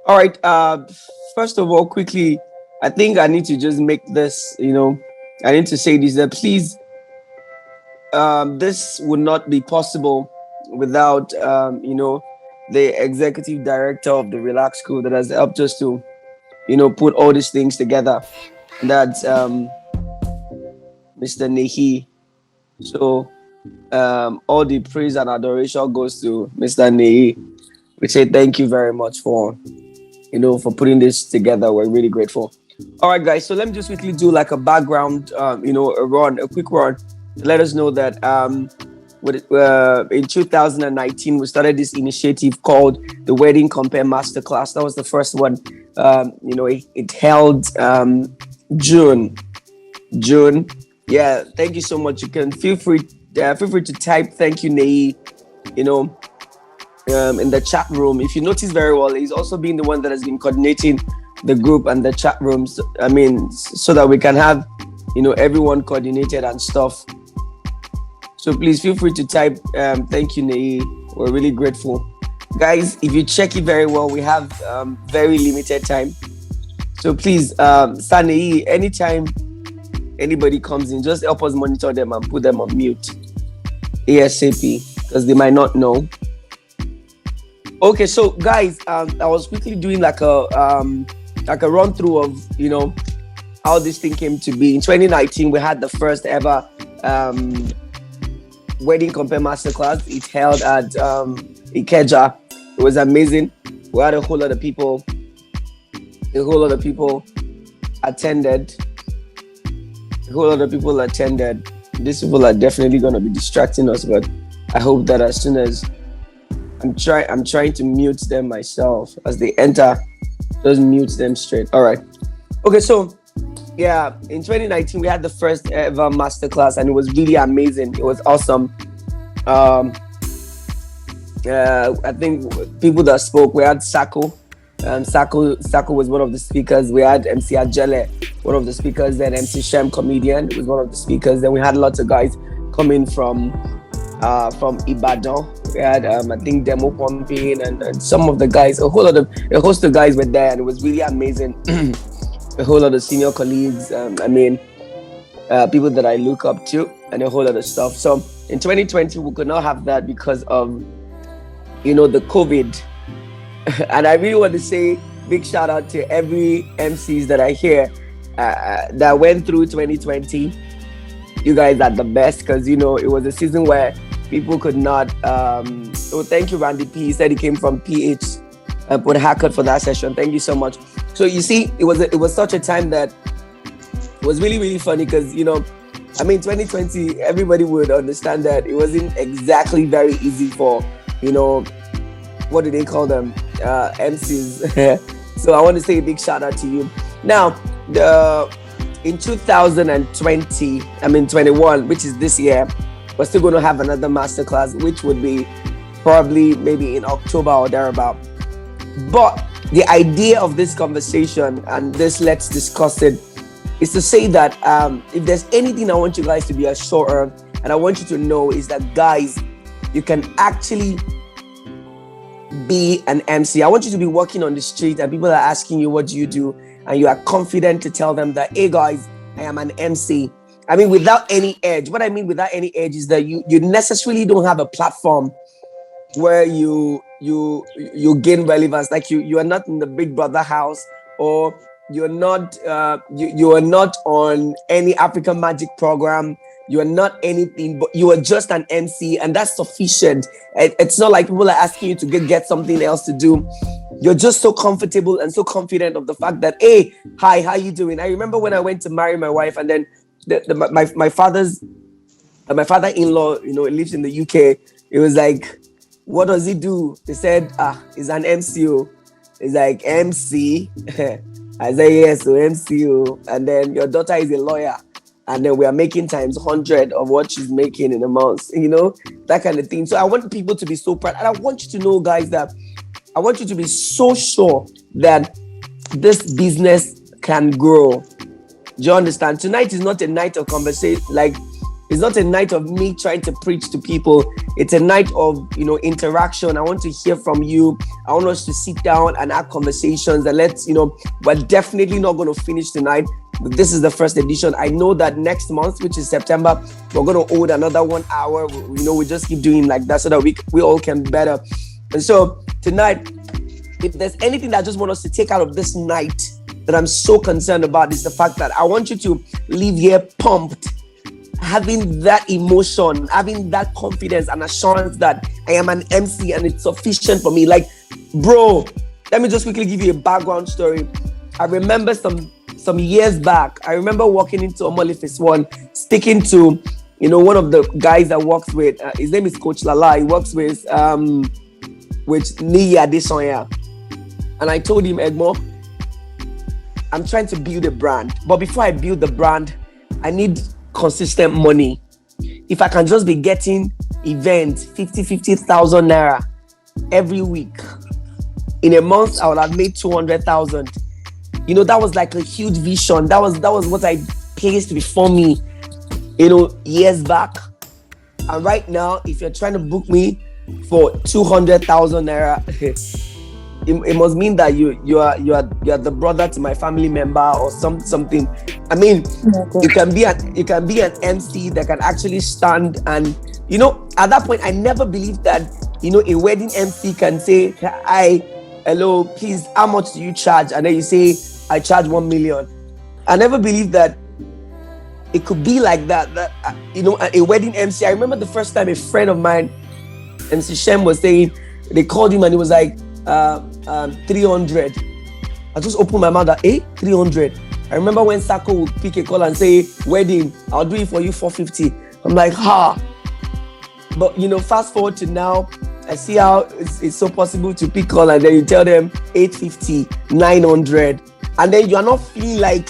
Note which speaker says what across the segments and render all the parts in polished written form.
Speaker 1: All right. First of all, quickly, I think I need to just make this. I need to say this that please, this would not be possible without the executive director of the Relax School that has helped us to put all these things together. And that's Mr. Nehi. So all the praise and adoration goes to Mr. Nehi. We say thank you very much for putting this together. We're really grateful. All right, guys. So let me just quickly do like a background, a quick run to let us know that in 2019 we started this initiative called the Wedding Compare Masterclass. That was the first one. It held June. Yeah, thank you so much. You can feel free to type thank you, Nei. In the chat room. If you notice very well, he's also been the one that has been coordinating the group and the chat rooms. So that we can have, everyone coordinated and stuff. So please feel free to type thank you, Nei. We're really grateful. Guys, if you check it very well, we have very limited time. So please, Nei, anytime anybody comes in, just help us monitor them and put them on mute ASAP because they might not know. Okay, so guys, I was quickly doing like a run through of how this thing came to be. In 2019, we had the first ever Wedding Compare Masterclass. It held at Ikeja. It was amazing. We had a whole lot of people. Attended. These people are definitely gonna be distracting us, but I hope that as soon as I'm trying to mute them myself as they enter. Just mute them straight. All right. Okay, so yeah, in 2019 we had the first ever masterclass, and it was really amazing. It was awesome. I think people that spoke, we had Sako. Sako was one of the speakers. We had MC Ajele, one of the speakers. Then MC Shem, comedian, was one of the speakers. Then we had lots of guys coming from Ibadan. We had I think Demo Pumping and some of the guys, a host of guys were there, and it was really amazing. A whole lot of senior colleagues, people that I look up to, and a whole lot of stuff. So in 2020 we could not have that because of the COVID. And I really want to say big shout out to every MCs that I hear that went through 2020. You guys are the best because it was a season where people could not. Thank you, Randy P. He said he came from PH. Put a haircut for that session. Thank you so much. So you see, it was such a time that was really, really funny because 2020, everybody would understand that it wasn't exactly very easy for what do they call them, MCs. So I want to say a big shout out to you. Now, in 2021, which is this year, we're still going to have another masterclass, which would be probably maybe in October or thereabout. But the idea of this conversation and this let's discuss it is to say that if there's anything I want you guys to be assured of, and I want you to know, is that guys, you can actually be an MC. I want you to be walking on the street and people are asking you, what do you do? And you are confident to tell them that, hey guys, I am an MC. Without any edge. What I mean without any edge is that you necessarily don't have a platform where you gain relevance. Like you are not in the Big Brother house, or you are not on any African Magic program. You are not anything, but you are just an MC, and that's sufficient. It's not like people are asking you to get something else to do. You're just so comfortable and so confident of the fact that, hey, hi, how you doing? I remember when I went to marry my wife, and then my father-in-law, lives in the UK. It was like, what does he do? They said, he's an MCO. It's like, MC? I said, yes, so MCO. And then your daughter is a lawyer. And then we are making times 100 of what she's making in a month, that kind of thing. So I want people to be so proud. And I want you to know, guys, that I want you to be so sure that this business can grow. Do you understand? Tonight is not a night of conversation. Like, It's not a night of me trying to preach to people. It's a night of, interaction. I want to hear from you. I want us to sit down and have conversations, and we're definitely not going to finish tonight. But this is the first edition. I know that next month, which is September, we're going to hold another 1 hour. We just keep doing like that so that we all can better. And so tonight, if there's anything that I just want us to take out of this night that I'm so concerned about, is the fact that I want you to leave here pumped, having that emotion, having that confidence and assurance that I am an MC and it's sufficient for me. Like, bro, let me just quickly give you a background story. I remember some years back, I remember walking into Omolifis One, speaking to, one of the guys that works with, his name is Coach Lala. He works with Niyi Adesanya. And I told him, Egmo, I'm trying to build a brand. But before I build the brand, I need consistent money. If I can just be getting events, 50,000 naira every week, in a month, I would have made 200,000. That was like a huge vision. That was what I placed before me, years back. And right now, if you're trying to book me for 200,000 naira, it must mean that you are the brother to my family member or something. I mean, you can be an MC that can actually stand, and at that point I never believed that a wedding MC can say, "Hi, hello, please, how much do you charge?" And then you say, "I charge 1 million." I never believed that it could be like that. That a wedding MC. I remember the first time a friend of mine, MC Shem, was saying, they called him and he was like, 300. I just opened my mouth, 300. I remember when Sako would pick a call and say, "Wedding, I'll do it for you 450. I'm like, But fast forward to now, I see how it's so possible to pick call and then you tell them 850, 900, and then you are not feeling like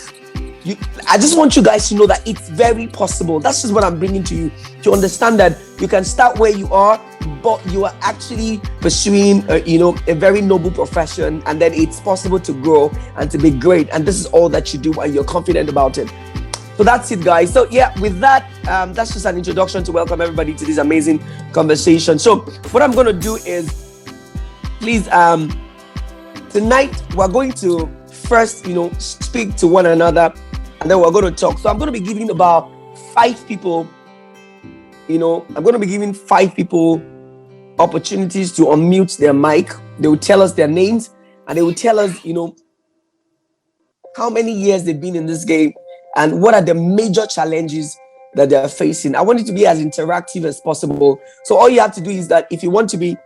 Speaker 1: you. I just want you guys to know that it's very possible. That's just what I'm bringing to you, to understand that you can start where you are, but you are actually pursuing a very noble profession, and then it's possible to grow and to be great, and this is all that you do and you're confident about it. So that's it, guys. So yeah, with that, that's just an introduction to welcome everybody to this amazing conversation. So what I'm going to do is, please, tonight we're going to first speak to one another, and then we're going to talk. So I'm going to be giving about 5 people, I'm going to be giving 5 people opportunities to unmute their mic. They will tell us their names, and they will tell us, how many years they've been in this game and what are the major challenges that they're facing. I want it to be as interactive as possible. So all you have to do is that if you want to be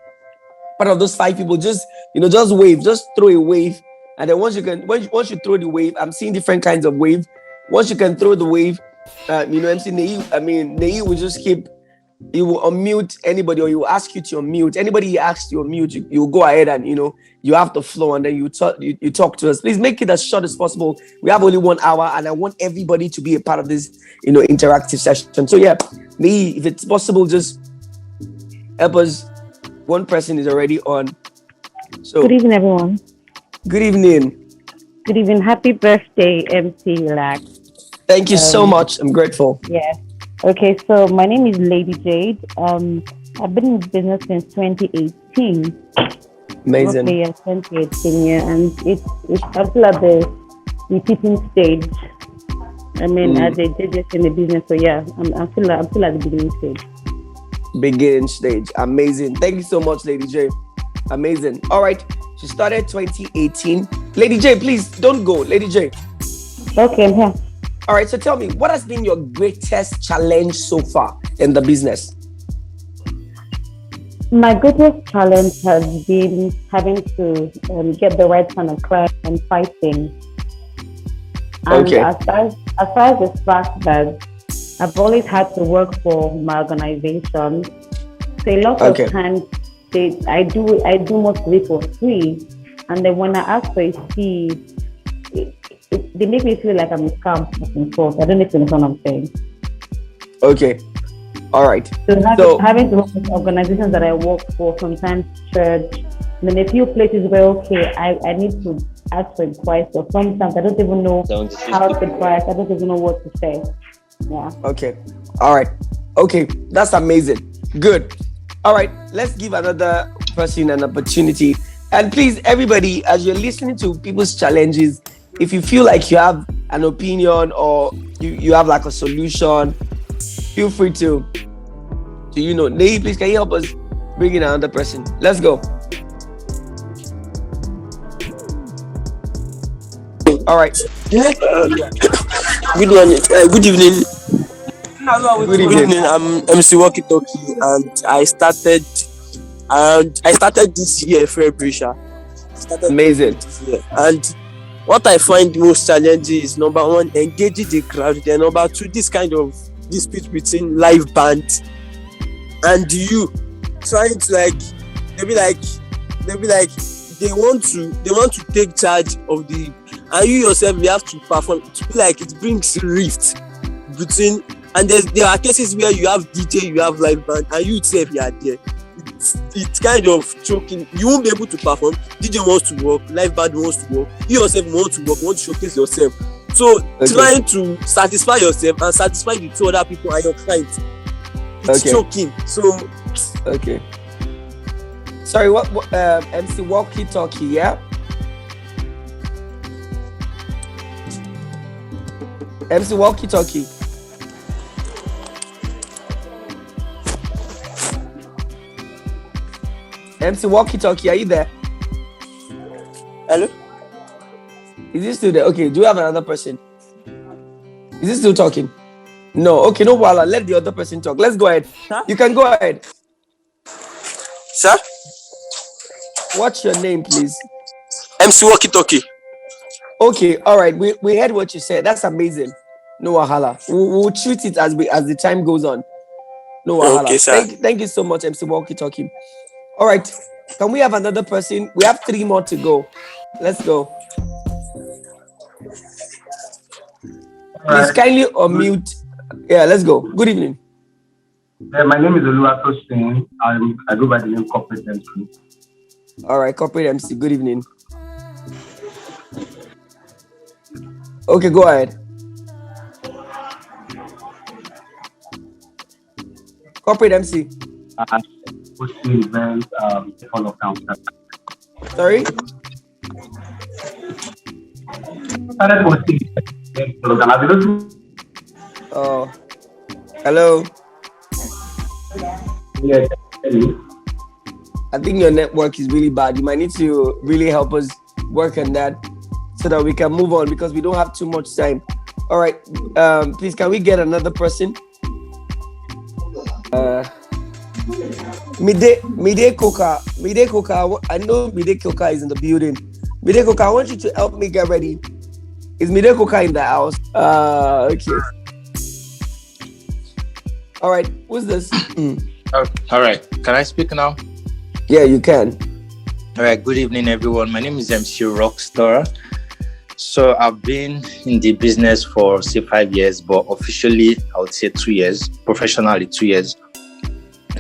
Speaker 1: part of those 5 people, just wave, just throw a wave. And then once you throw the wave, I'm seeing different kinds of wave. Once you can throw the wave, MC Nei will just keep, he will unmute anybody, or he will ask you to unmute. Anybody he asks to unmute, you will go ahead and, you have the flow, and then you talk to us. Please make it as short as possible. We have only 1 hour, and I want everybody to be a part of this, interactive session. So yeah, Nei, if it's possible, just help us. One person is already on. So
Speaker 2: good evening, everyone.
Speaker 1: Good evening.
Speaker 2: Good evening. Happy birthday, MC Rhelax.
Speaker 1: Thank you so much. I'm grateful.
Speaker 2: Yeah. Okay, so my name is Lady Jade. I've been in business since 2018.
Speaker 1: Amazing.
Speaker 2: Okay, 2018, yeah, and it's still at the repeating stage. I mean, as a JJ in the business, so yeah, I'm still at the beginning stage.
Speaker 1: Beginning stage. Amazing. Thank you so much, Lady J. Amazing. All right. She started 2018. Lady J, please don't go. Lady J.
Speaker 2: Okay, I'm here.
Speaker 1: All right. So tell me, what has been your greatest challenge so far in the business?
Speaker 2: My greatest challenge has been having to get the right kind of client and fighting. And
Speaker 1: okay.
Speaker 2: As far as the fact that I've always had to work for my organization, so a lot of times I do most of it for free, and then when I ask for a fee, they make me feel like I'm a scam and forth. I don't know if you understand what I'm saying.
Speaker 1: Okay. All right.
Speaker 2: So having to work with organizations that I work for, sometimes church, and then a few places where I need to ask for advice, or sometimes I don't even know how to advise. I don't even know what to say. Yeah.
Speaker 1: Okay. All right. Okay. That's amazing. Good. All right. Let's give another person an opportunity. And please, everybody, as you're listening to people's challenges, if you feel like you have an opinion or you have like a solution, feel free to Nei, please, can you help us bring in another person? Let's go. All right.
Speaker 3: Good morning. Good evening.
Speaker 1: Good evening.
Speaker 3: I'm MC Walkie Talkie, and I started this year, February.
Speaker 1: Amazing.
Speaker 3: And what I find most challenging is number one, engaging the crowd. Then number two, this kind of dispute between live band and you, trying to they want to take charge of the, and you yourself, you have to perform. To be like, it brings rift between, and there are cases where you have DJ, you have live band, and you itself, you are there. It's kind of choking. You won't be able to perform. DJ wants to work, live band wants to work, you yourself want to work, want to showcase yourself. So trying to satisfy yourself and satisfy the two other people and your clients, it's choking. So
Speaker 1: sorry, what MC Walkie Talkie, yeah? MC Walkie Talkie. MC Walkie Talkie, are you there?
Speaker 3: Hello?
Speaker 1: Is he still there? Okay, do you have another person? Is he still talking? No, okay, no problem. Let the other person talk. Let's go ahead. Huh? You can go ahead.
Speaker 3: Sir?
Speaker 1: What's your name, please?
Speaker 3: MC Walkie Talkie.
Speaker 1: Okay, all right. We heard what you said. That's amazing. No wahala. We'll treat it as the time goes on. No wahala.
Speaker 3: Okay, sir.
Speaker 1: Thank you so much, MC Walkie Talkie. All right. Can we have another person? We have 3 more to go. Let's go. Please kindly unmute. Yeah, let's go. Good evening.
Speaker 4: Yeah, my name is Oluwatosin. I go by the name Corporate MC.
Speaker 1: All right, Corporate MC. Good evening. Okay, go ahead. Corporate MC.
Speaker 4: Hosting events, all of council.
Speaker 1: Sorry?
Speaker 4: Started hosting events.
Speaker 1: Oh, hello.
Speaker 4: Yeah,
Speaker 1: I think your network is really bad. You might need to really help us work on that so that we can move on because we don't have too much time. All right. Please, can we get another person? Mide Coca. I know Mide Coca is in the building. Mide Coca, I want you to help me get ready. Is Mide Coca in the house? Okay. All right. Who's this?
Speaker 5: All right. Can I speak now?
Speaker 1: Yeah, you can.
Speaker 5: All right. Good evening, everyone. My name is MC Rockstar. So I've been in the business for 5 years, but officially I would say 2 years. Professionally, 2 years.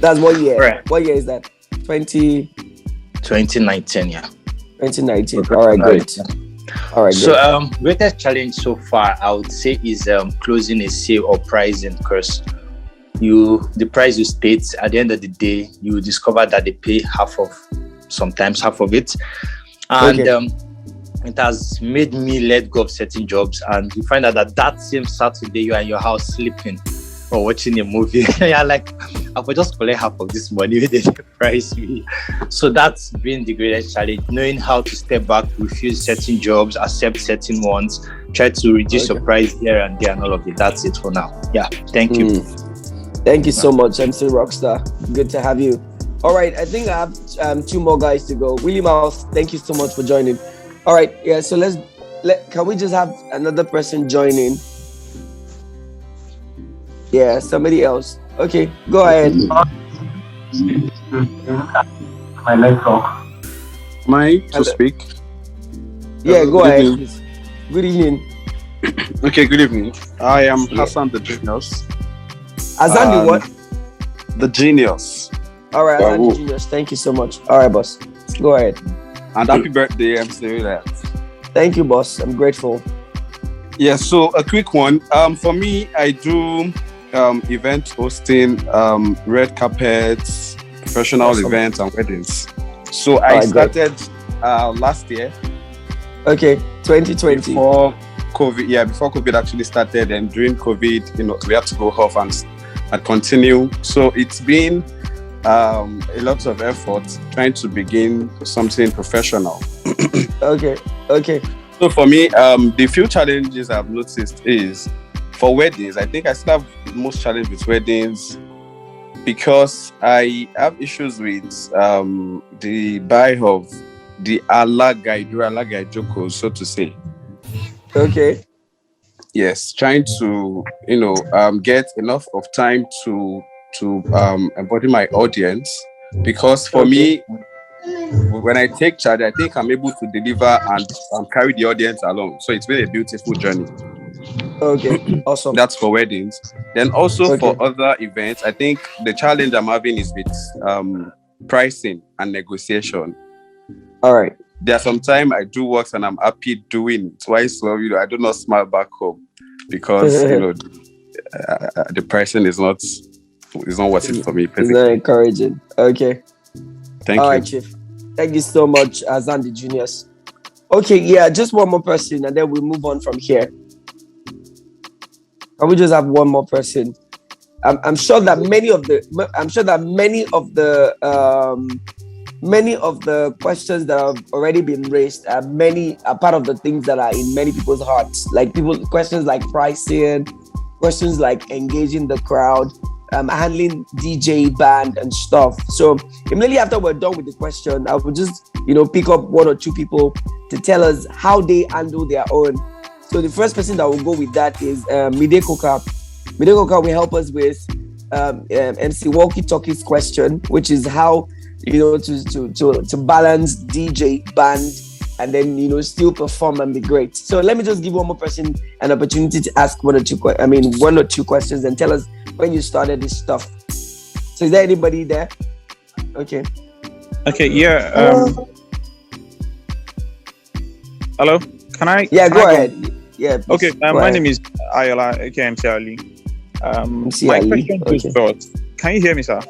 Speaker 1: That's 1 year.
Speaker 5: Right.
Speaker 1: What year is that?
Speaker 5: 2019, yeah.
Speaker 1: 2019. All right, great. All right.
Speaker 5: So greatest challenge so far I would say is closing a sale or pricing, because the price you state, at the end of the day, you discover that they pay sometimes half of it. And it has made me let go of certain jobs. And you find out that same Saturday, you're in your house sleeping or watching a movie. You're like, I will just collect half of this money when they price me. So that's been the greatest challenge, knowing how to step back, refuse certain jobs, accept certain ones, try to reduce your price here and there and all of it. That's it for now. Yeah, thank you.
Speaker 1: Thank you so much, MC Rockstar. Good to have you. All right, I think I have 2 more guys to go. Willie Mouse, thank you so much for joining. All right, yeah, so can we just have another person join in? Yeah, somebody else. Okay, go ahead.
Speaker 4: My network.
Speaker 6: Mine to speak?
Speaker 1: Yeah, go ahead, please. Good evening.
Speaker 6: Okay, good evening. I am Hassan the Genius.
Speaker 1: Hassan the what?
Speaker 6: The Genius.
Speaker 1: All right, Hassan the Genius. Thank you so much. All right, boss. Go ahead.
Speaker 6: And happy birthday, MC Rhelax.
Speaker 1: Thank you, boss. I'm grateful.
Speaker 6: Yeah, so a quick one. For me, I do event hosting, red carpets, professional events, and weddings. So I started last year.
Speaker 1: Okay, 2020.
Speaker 6: Before COVID actually started, and during COVID, we had to go off and continue. So it's been a lot of effort trying to begin something professional.
Speaker 1: Okay.
Speaker 6: So for me, the few challenges I've noticed is for weddings. I think I still have the most challenge with weddings because I have issues with the buy of the alagai joko, so to say.
Speaker 1: Okay.
Speaker 6: Yes, trying to get enough of time to embody my audience, because for me, when I take charge, I think I'm able to deliver and carry the audience along. So it's been a beautiful journey.
Speaker 1: Okay, awesome.
Speaker 6: That's for weddings. Then also for other events, I think the challenge I'm having is with pricing and negotiation.
Speaker 1: All right.
Speaker 6: There are sometimes I do works and I'm happy doing it. Why so I do not smile back home because the pricing is not worth it for me.
Speaker 1: It's not encouraging. Okay.
Speaker 6: Thank you.
Speaker 1: All right, Chief. Thank you so much, Azan the Juniors. Okay, yeah, just one more person, and then we'll move on from here. Can we just have one more person? I'm sure that many of the questions that have already been raised are part of the things that are in many people's hearts. Like questions like pricing, questions like engaging the crowd, handling DJ band and stuff. So immediately after we're done with the question, I will just pick up one or two people to tell us how they handle their own. So the first person that will go with that is Mide Koka. Mide Koka will help us with MC Walkie Talkie's question, which is how to balance DJ band and then still perform and be great. So let me just give one more person an opportunity to ask one or two questions and tell us when you started this stuff. So is there anybody there? Okay.
Speaker 7: Yeah. Hello. Can I?
Speaker 1: Yeah. Go ahead. Yeah.
Speaker 7: Okay. My name is Ayola, aka MC Ali. My question goes thus. Can you hear me, sir?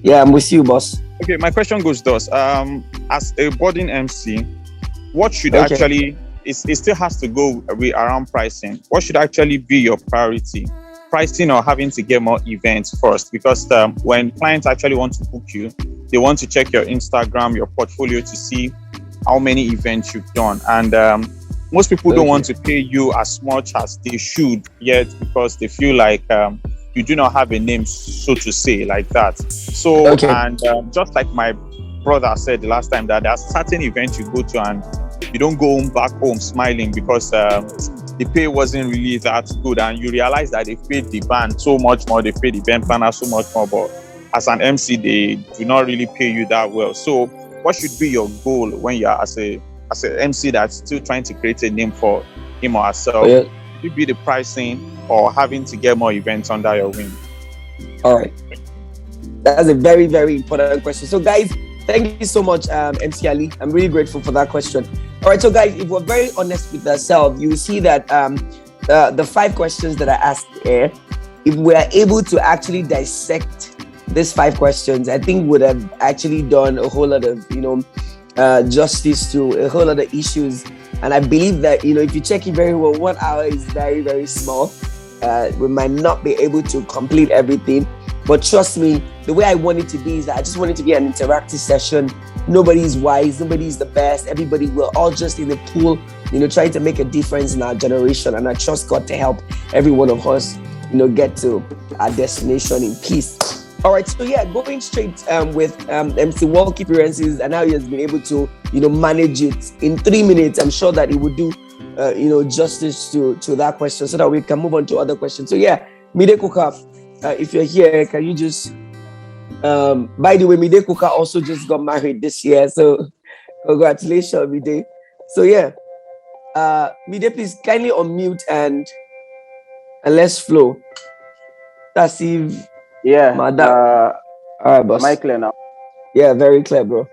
Speaker 1: Yeah, I'm with you, boss.
Speaker 7: Okay. My question goes thus. As a budding MC, what should actually it still has to go around pricing. What should actually be your priority? Pricing or having to get more events first? Because when clients actually want to book you, they want to check your Instagram, your portfolio to see how many events you've done. And most people don't want to pay you as much as they should yet because they feel like you do not have a name, so to say, like that. So, and just like my brother said the last time, that there are certain events you go to and you don't go back home smiling because the pay wasn't really that good, and you realize that they paid the band so much more, they paid the event planner so much more, but as an MC, they do not really pay you that well. So what should be your goal when you are as an MC that's still trying to create a name for him or herself? Should it be the pricing or having to get more events under your wing?
Speaker 1: All right. That's a very, very important question. So guys, thank you so much, MC Ali. I'm really grateful for that question. All right, so guys, if we're very honest with ourselves, you will see that the 5 questions that I asked here, if we are able to actually dissect these 5 questions, I think would have actually done a whole lot of, justice to a whole lot of issues. And I believe that, if you check it very well, 1 hour is very, very small. We might not be able to complete everything. But trust me, the way I want it to be is that I just want it to be an interactive session. Nobody's wise, nobody's the best. Everybody, we're all just in the pool, trying to make a difference in our generation. And I trust God to help every one of us, get to our destination in peace. All right, so yeah, going straight with MC Walkie appearances and how he has been able to, manage it in 3 minutes. I'm sure that it would do, justice to that question so that we can move on to other questions. So yeah, Mide Koka, if you're here, can you just, by the way, Mide Koka also just got married this year. So congratulations, Mide. So yeah, Mide, please kindly unmute and let's flow. That's if.
Speaker 8: Yeah.
Speaker 1: All right, boss.
Speaker 8: Am I clear now?
Speaker 1: Yeah, very clear, bro.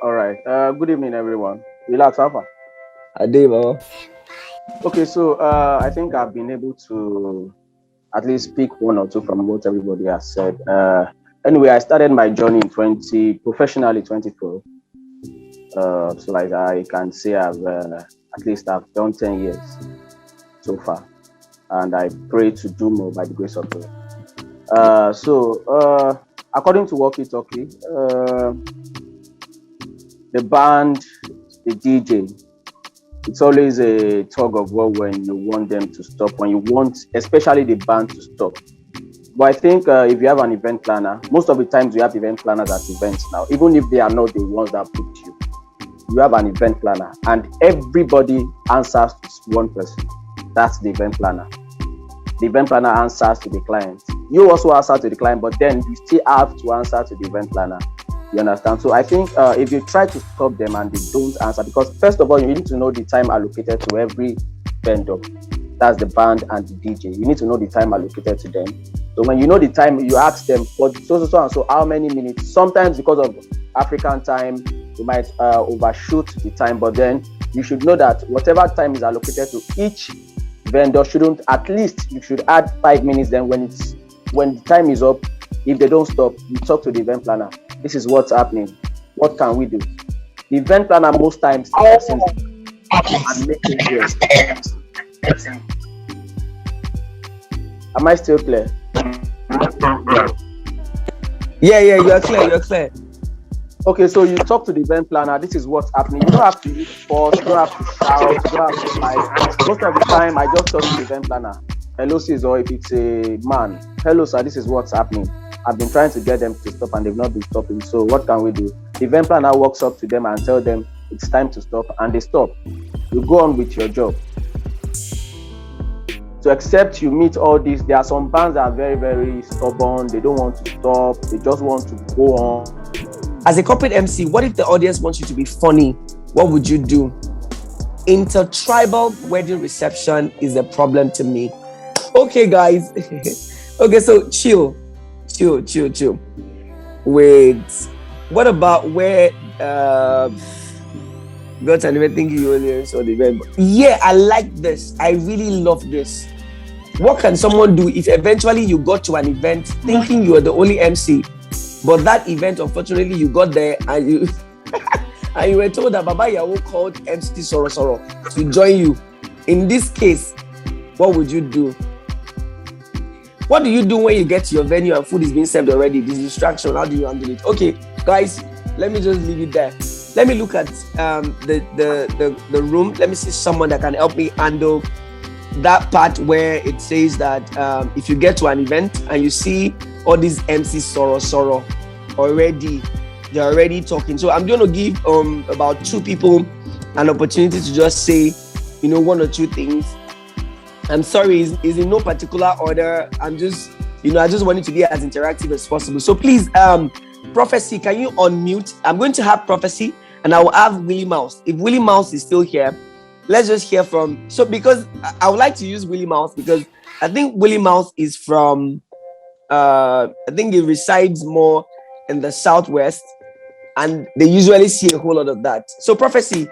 Speaker 8: All right. Good evening, everyone. Relax, Alpha.
Speaker 1: Ade, bro.
Speaker 8: Okay, so I think I've been able to at least pick one or two from what everybody has said. Anyway, I started my journey in professionally 2012. So like I can say I've at least I've done 10 years so far, and I pray to do more by the grace of God. So according to Walkie Talkie, the band, the DJ, it's always a tug of war when you want them to stop, when you want, especially the band, to stop. But I think if you have an event planner, most of the times you have event planners at events now, even if they are not the ones that booked you. You have an event planner, and everybody answers to one person. That's the event planner. The event planner answers to the client. You also answer to the client, but then you still have to answer to the event planner. You understand? So I think if you try to stop them and they don't answer, because first of all, you need to know the time allocated to every vendor. That's the band and the DJ. You need to know the time allocated to them. So when you know the time, you ask them for so and so how many minutes. Sometimes because of African time, you might overshoot the time, but then you should know that whatever time is allocated to each vendor shouldn't, at least you should add 5 minutes. Then when the time is up, if they don't stop, you talk to the event planner. This is what's happening. What can we do? The event planner most times listens and makes it clear. Am I still clear?
Speaker 1: Yeah, you are clear. You're clear.
Speaker 8: Okay, so you talk to the event planner. This is what's happening. You don't have to use force. You don't have to shout. You don't have to fight. Most of the time, I just talk to the event planner. Hello, sis, or if it's a man, hello, sir, this is what's happening. I've been trying to get them to stop and they've not been stopping. So what can we do? The event planner walks up to them and tell them it's time to stop, and they stop. You go on with your job. So except you meet all this, there are some bands that are very, very stubborn. They don't want to stop. They just want to go on.
Speaker 1: As a corporate MC, what if the audience wants you to be funny? What would you do? Intertribal wedding reception is a problem to me. Okay, guys. Okay, so chill. Wait. What about where God, I never think you audience or the event. Yeah, I like this. I really love this. What can someone do if eventually you got to an event thinking you are the only MC? But that event, unfortunately, you got there and you and you were told that Baba Yahoo called MC Soro to join you. In this case, what would you do? What do you do when you get to your venue and food is being served already? This distraction, how do you handle it? Okay, guys, let me just leave it there. Let me look at the room. Let me see someone that can help me handle that part where it says that if you get to an event and you see all these MC Soro already, they're already talking. So I'm going to give about 2 people an opportunity to just say, one or 2 things. I'm sorry, is in no particular order. I'm just, I just want it to be as interactive as possible. So please, Prophecy, can you unmute? I'm going to have Prophecy and I will have Willie Mouse. If Willie Mouse is still here, let's just hear from. So because I would like to use Willie Mouse because I think Willie Mouse is from, I think he resides more in the Southwest and they usually see a whole lot of that. So Prophecy,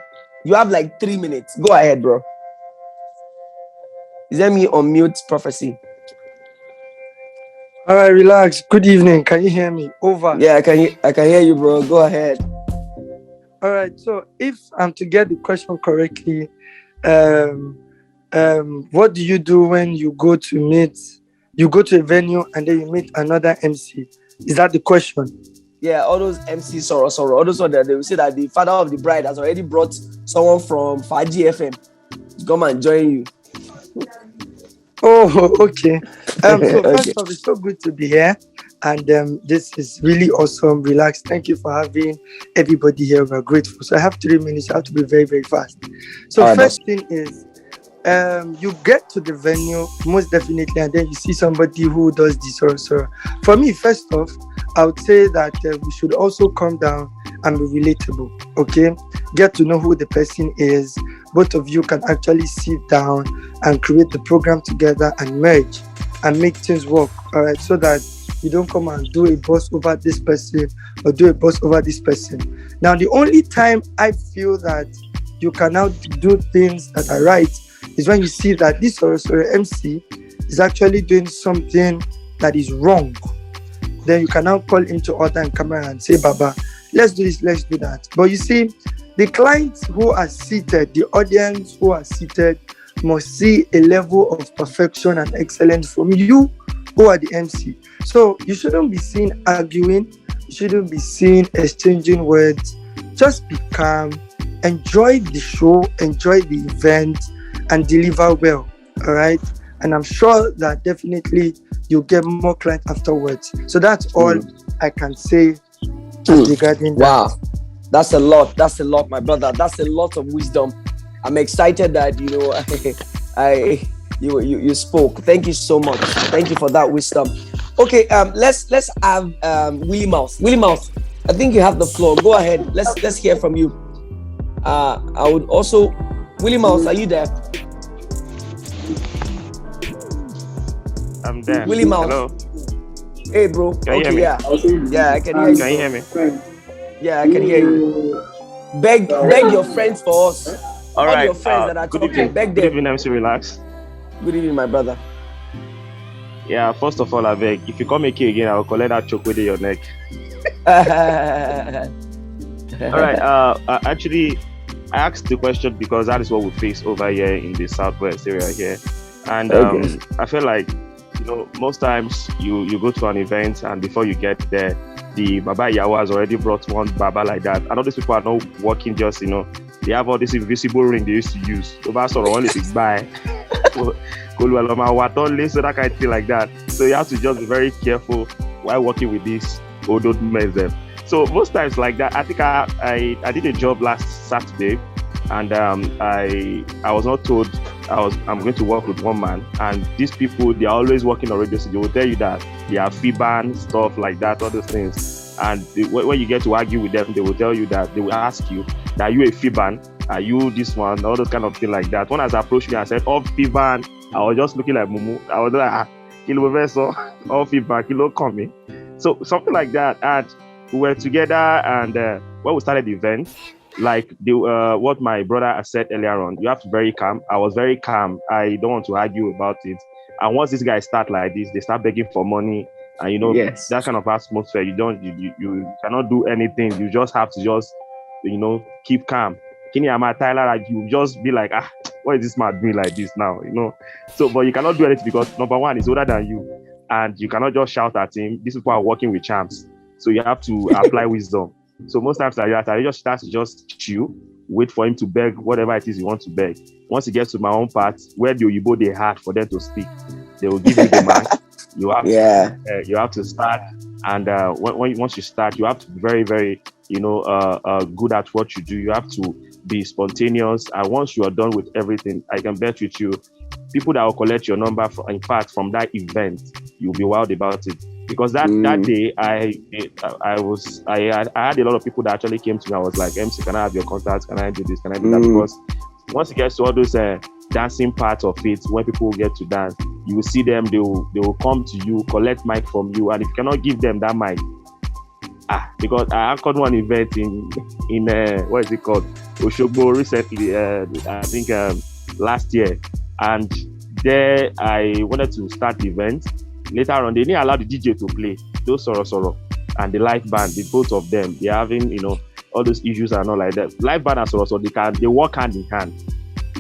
Speaker 1: you have like 3 minutes. Go ahead, bro. Is that me on mute, Prophecy?
Speaker 9: All right, relax. Good evening. Can you hear me? Over.
Speaker 1: Yeah, I can hear you, bro. Go ahead.
Speaker 9: All right. So if I'm to get the question correctly, what do you do when you go to a venue and then you meet another MC? Is that the question?
Speaker 1: Yeah, all those MC Soro, all those ones that they will say that the father of the bride has already brought someone from Faji FM to come and join you.
Speaker 9: Oh, okay. So first off, it's so good to be here. And this is really awesome. Relax. Thank you for having everybody here. We're grateful. So I have 3 minutes. I have to be very, very fast. So first thing is, you get to the venue, most definitely, and then you see somebody who does this also. For me, first off, I would say that we should also come down and be relatable, okay? Get to know who the person is. Both of you can actually sit down and create the program together and merge and make things work, all right? So that you don't come and do a boss over this person or do a boss over this person. Now, the only time I feel that you can now do things that are right is when you see that this MC is actually doing something that is wrong. Then you can now call him to order and camera and say, Baba, let's do this, let's do that. But you see, the clients who are seated, the audience who are seated, must see a level of perfection and excellence from you who are the MC. So you shouldn't be seen arguing, you shouldn't be seen exchanging words. Just be calm, enjoy the show, enjoy the event, and deliver well. All right. And I'm sure that definitely you'll get more clients afterwards. So that's all I can say regarding that.
Speaker 1: Wow. That's a lot, my brother. That's a lot of wisdom. I'm excited that you spoke. Thank you so much. Thank you for that wisdom. Okay, let's have Willie Mouse. Willie Mouse, I think you have the floor. Go ahead. Let's hear from you. I would also, Willie Mouse, are you there?
Speaker 10: I'm there.
Speaker 1: Willie Mouse.
Speaker 10: Hello.
Speaker 1: Hey, bro.
Speaker 10: Can you hear me?
Speaker 1: Yeah, I can hear you.
Speaker 10: Can you hear me?
Speaker 1: Yeah, I can hear you. Beg your friends for us.
Speaker 10: All right.
Speaker 1: Your friends that are
Speaker 10: good
Speaker 1: talking.
Speaker 10: evening.
Speaker 1: Beg them.
Speaker 10: Good evening, MC Rhelax.
Speaker 1: Good evening, my brother.
Speaker 10: Yeah, first of all, I beg, if you come here again, I will collect that choke with your neck. All right. Actually, I asked the question because that is what we face over here in the Southwest area here. And I feel like, most times you go to an event and before you get there, the Baba Yawa has already brought one Baba like that. And all these people are not working just, they have all this invisible ring they used to use. So that kind of thing like that. So you have to just be very careful while working with these old men. So most times like that, I think I did a job last Saturday, and I was not told I'm going to work with one man. And these people, they are always working on radio, so they will tell you that they are fee ban, stuff like that, all those things. And when you get to argue with them, they will tell you that they will ask you, are you a fee ban? Are you this one? All those kind of thing like that. One has approached me and said, oh, fee ban. I was just looking like Mumu. I was like, kilo verso, all fee ban, kilo coming. So something like that. And we were together, and when we started the event, like what my brother has said earlier on, you have to be very calm. I was very calm. I don't want to argue about it. And once these guys start like this, they start begging for money, and that kind of atmosphere, you cannot do anything. You just have to just keep calm. Kini Ama Tyler, like, you just be like, what is this man doing like this now? So but you cannot do anything because number one, he's older than you, and you cannot just shout at him. These people are working with champs, so you have to apply wisdom. So most times I just start to just chill, wait for him to beg whatever it is you want to beg. Once he gets to my own part, where the Oyibo they had for them to speak, they will give you the mark. You have to start, and once you start, you have to be very, very good at what you do. You have to be spontaneous, and once you are done with everything, I can bet with you, people that will collect your number in fact from that event, you'll be wild about it. Because that day I had a lot of people that actually came to me. I was like, MC, can I have your contacts? Can I do this? Can I do that? Because once it gets to all those dancing parts of it, when people get to dance, you will see them, they will come to you, collect mic from you, and if you cannot give them that mic, because I anchored one event in what is it called, Oshogbo recently, I think last year, and there I wanted to start the event. Later on, they didn't allow the DJ to play those Soro and the live band. The both of them, they're having all those issues and all like that. Live band and Soro, they work hand in hand.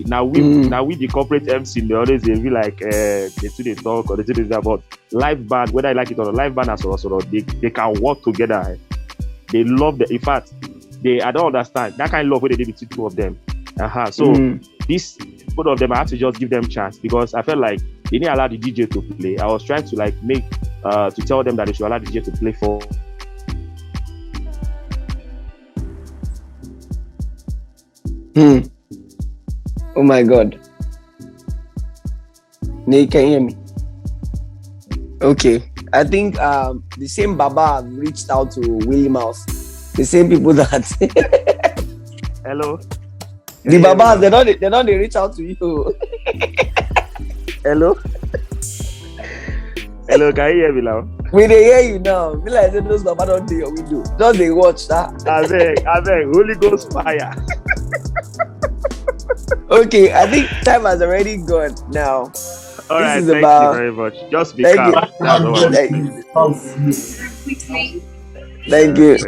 Speaker 10: Now we the corporate MC, they be like they talk or they do this about live band, whether I like it or not. Live band and Soro, they can work together. They love in fact, I don't understand that kind of love where they did between two of them. So this both of them, I have to just give them chance, because I felt like they didn't allow the DJ to play. I was trying to make to tell them that they should allow the DJ to play for.
Speaker 1: Oh my God. Nick, can you hear me? Okay. I think the same Baba reached out to Willie Mouse. The same people that
Speaker 10: Hello.
Speaker 1: The Babas, they don't reach out to you.
Speaker 10: Hello. Hello, can you hear me now?
Speaker 1: We dey hear you now. Be like those Baba don't do your window. Just they watch that.
Speaker 10: I beg, Holy Ghost fire.
Speaker 1: Okay, I think time has already gone now.
Speaker 10: All
Speaker 1: This
Speaker 10: right,
Speaker 1: is
Speaker 10: thank
Speaker 1: about.
Speaker 10: you very much. Just be
Speaker 1: Thank
Speaker 10: calm.
Speaker 1: you.
Speaker 10: That's all I want to say.
Speaker 1: Thank you.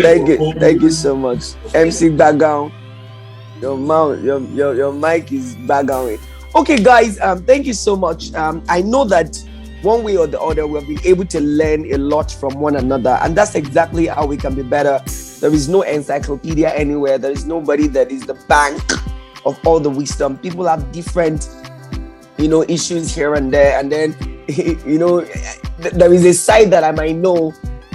Speaker 10: Thank you.
Speaker 1: Thank you so much. MC background. Your mouth, your mic is background. Okay, guys. Thank you so much. I know that one way or the other we'll be able to learn a lot from one another, and that's exactly how we can be better. There is no encyclopedia anywhere. There is nobody that is the bank of all the wisdom. People have different, issues here and there, and then there is a side that I might know,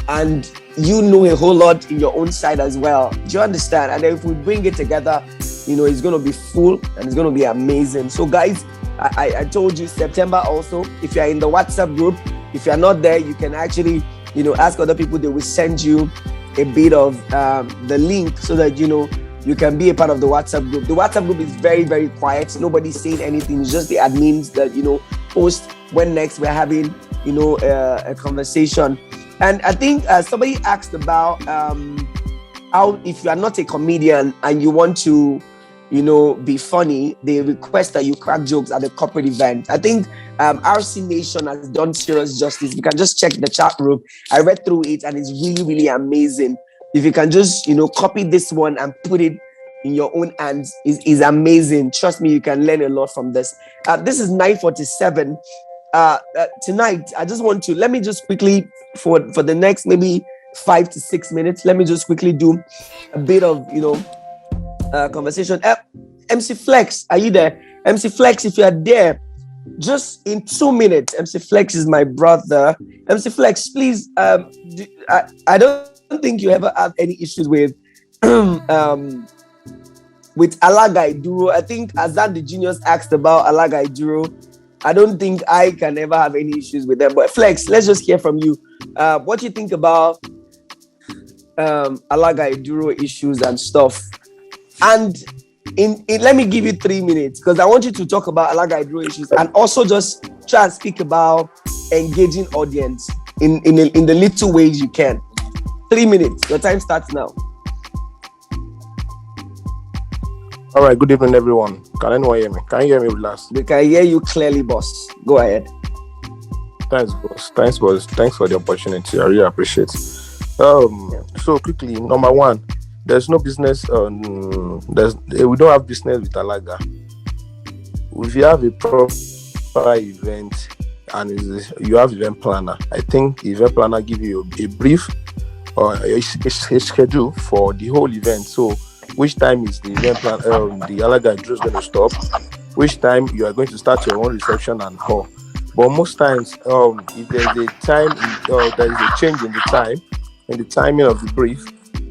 Speaker 1: and you know a whole lot in your own side as well. Do you understand? And then if we bring it together, it's going to be full and it's going to be amazing. So guys, I told you September also, if you're in the WhatsApp group, if you're not there, you can actually, ask other people. They will send you a bit of the link so that, you can be a part of the WhatsApp group. The WhatsApp group is very, very quiet. Nobody's saying anything. It's just the admins that, post when next we're having, a conversation. And I think somebody asked about how if you are not a comedian and you want to, be funny, they request that you crack jokes at a corporate event. I think RC Nation has done serious justice. You can just check the chat room. I read through it and it's really, really amazing. If you can just, copy this one and put it in your own hands, is amazing. Trust me, you can learn a lot from this. This is 9:47. Tonight, I just want to, let me just quickly, for the next maybe 5 to 6 minutes, let me just quickly do a bit of, conversation. MC Flex, are you there? MC Flex, if you are there, just in 2 minutes. MC Flex is my brother. MC Flex, please, I don't think you ever have any issues with Alaga Iduro. I think Azan the Genius asked about Alaga Iduro. I don't think I can ever have any issues with them. But Flex, let's just hear from you. What do you think about Alaga Iduro issues and stuff? And in let me give you 3 minutes because I want you to talk about Alaga Iduro issues and also just try and speak about engaging audience in the little ways you can. 3 minutes. Your time starts now.
Speaker 11: All right. Good evening, everyone. Can anyone hear me? Can you hear me, Rhelax?
Speaker 1: We can hear you clearly, boss. Go ahead.
Speaker 11: Thanks, boss. Thanks for the opportunity. I really appreciate it. So quickly, number one, there's no business. We don't have business with Alaga. If you have a proper event and you have event planner, I think event planner give you a brief or a schedule for the whole event. So which time is the event plan? The Alaga Iduro is going to stop? Which time you are going to start your own reception and all? But most times, if there's a time, there is a change in the timing of the brief,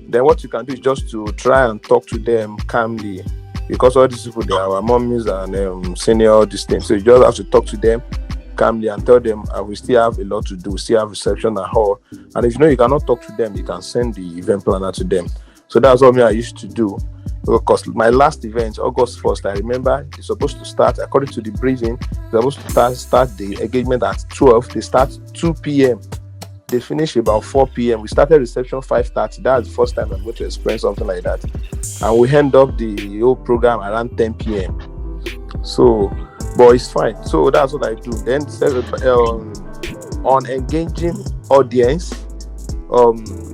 Speaker 11: then what you can do is just to try and talk to them calmly, because all these people, they are our mommies and senior all these things. So you just have to talk to them calmly and tell them we still have a lot to do, we still have reception and all. And if you know you cannot talk to them, you can send the event planner to them. So that's what I used to do. Because my last event, August 1st, I remember it's supposed to start, according to the briefing, it's supposed to start the engagement at 12. They start 2 p.m. They finish about 4 p.m. We started reception 5:30. That's the first time I'm going to experience something like that. And we end up the whole program around 10 p.m. So, but it's fine. So that's what I do. Then on engaging audience,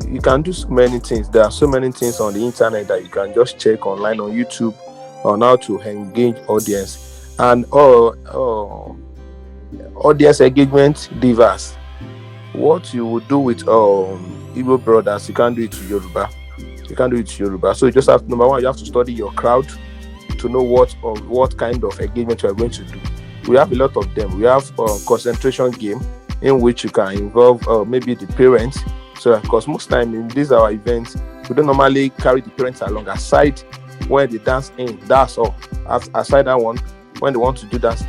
Speaker 11: you can do so many things. There are so many things on the internet that you can just check online on YouTube on how to engage audience. And audience engagement diverse. What you would do with Igbo brothers, you can't do it to Yoruba. So you just have, number one, you have to study your crowd to know what kind of engagement you are going to do. We have a lot of them. We have concentration game in which you can involve maybe the parents. So, because most time in these our events, we don't normally carry the parents along. Aside when they dance in, that's all. Aside that one, when they want to do dance.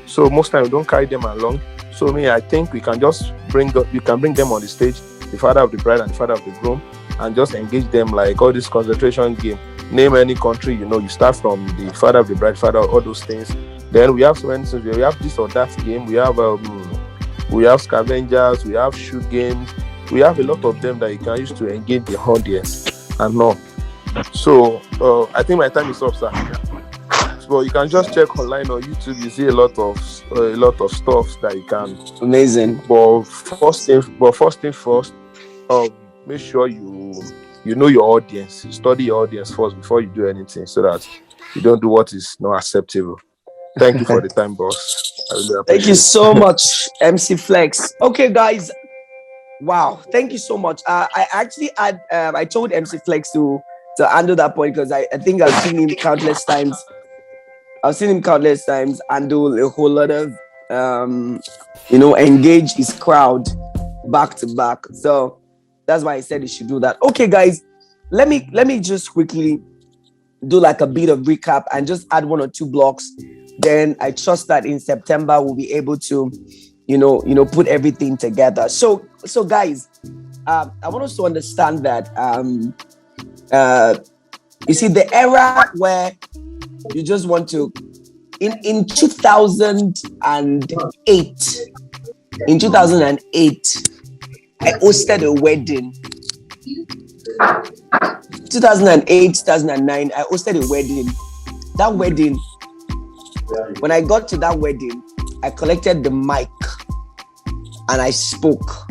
Speaker 11: So most time we don't carry them along. So I think we can just bring them on the stage, the father of the bride and the father of the groom, and just engage them like all this concentration game. Name any country, you start from the father of the bride, father, all those things. Then we have so many things. We have this or that game. We have scavengers. We have shoe games. We have a lot of them that you can use to engage the audience and more. So I think my time is up, sir. but you can just check online on YouTube. You see a lot of stuff that you can.
Speaker 1: Amazing.
Speaker 11: But first thing first, make sure you know your audience. Study your audience first before you do anything, so that you don't do what is not acceptable. Thank you for the time, boss. I really appreciate
Speaker 1: Thank you so much, MC Flex. Okay, guys. Wow, thank you so much. I actually I told MC Flex to handle that point, because I think I've seen him countless times. Handle a whole lot of engage his crowd back to back. So that's why I said he should do that. Okay, guys, let me just quickly do like a bit of recap and just add 1 or 2 blocks. Then I trust that in September we'll be able to, put everything together. So guys, I want us to understand that you see, the era where you just want to, in 2008, I hosted a wedding. 2008, 2009, I hosted a wedding. That wedding, when I got to that wedding, I collected the mic and I spoke.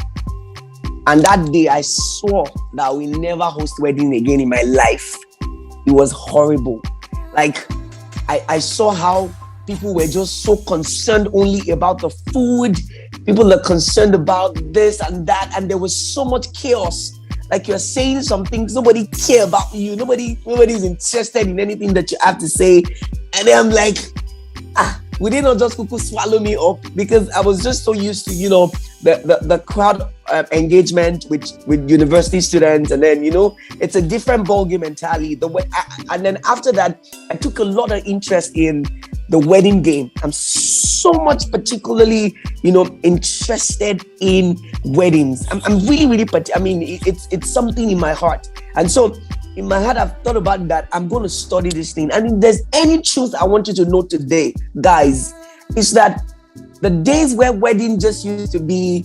Speaker 1: And that day I swore that I will never host wedding again in my life. It was horrible. Like, I saw how people were just so concerned only about the food. People are concerned about this and that, and there was so much chaos. Like, you're saying some things, nobody care about you. Nobody's interested in anything that you have to say. And then I'm like, would they not just swallow me up? Because I was just so used to, the crowd engagement with university students, and then it's a different ballgame entirely. And then after that, I took a lot of interest in the wedding game. I'm so much particularly, interested in weddings. I'm really, it's something in my heart. And so in my heart, I've thought about that. I'm going to study this thing. And if there's any truth I want you to know today, guys, is that the days where wedding just used to be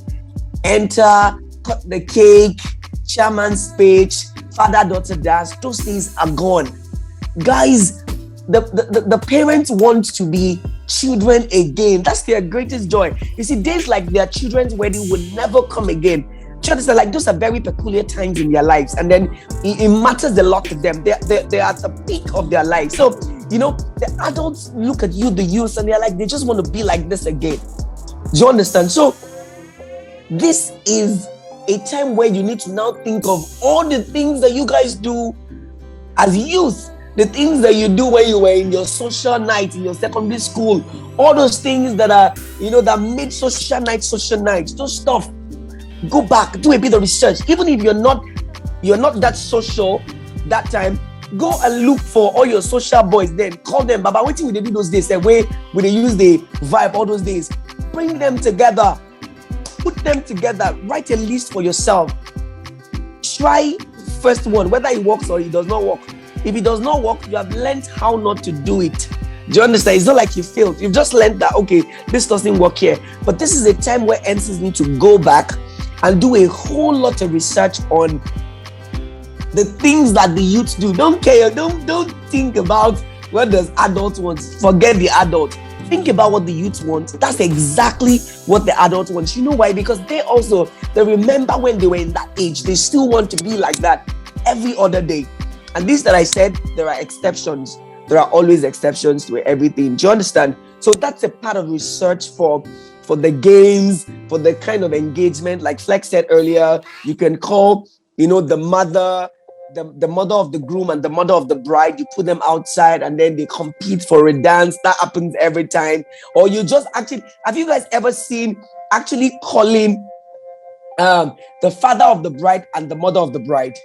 Speaker 1: enter, cut the cake, chairman's speech, father-daughter dance, those days are gone. Guys, the parents want to be children again. That's their greatest joy. You see, days like their children's wedding will never come again. Children are like, those are very peculiar times in their lives, and then it matters a lot to them. They're at the peak of their lives. So, the adults look at you, the youth, and they're like, they just want to be like this again. Do you understand? So, this is a time where you need to now think of all the things that you guys do as youth, the things that you do when you were in your social night, in your secondary school, all those things that are, that made social nights, those stuff. Go back, do a bit of research. Even if you're not that social that time, go and look for all your social boys. Then call them. Baba, what will they do those days? The way will they use the vibe all those days? Bring them together, put them together. Write a list for yourself. Try first one, whether it works or it does not work. If it does not work, you have learned how not to do it. Do you understand? It's not like you failed. You've just learned that, okay, this doesn't work here. But this is a time where MCs need to go back and do a whole lot of research on the things that the youth do. Don't care. Don't think about what does adults want. Forget the adult. Think about what the youth want. That's exactly what the adult wants. You know why? Because they remember when they were in that age. They still want to be like that every other day. And this that I said, there are exceptions. There are always exceptions to everything. Do you understand? So that's a part of research for the games, for the kind of engagement. Like Flex said earlier, you can call, the mother of the groom and the mother of the bride. You put them outside and then they compete for a dance. That happens every time. Or you just actually, have you guys ever seen actually calling the father of the bride and the mother of the bride?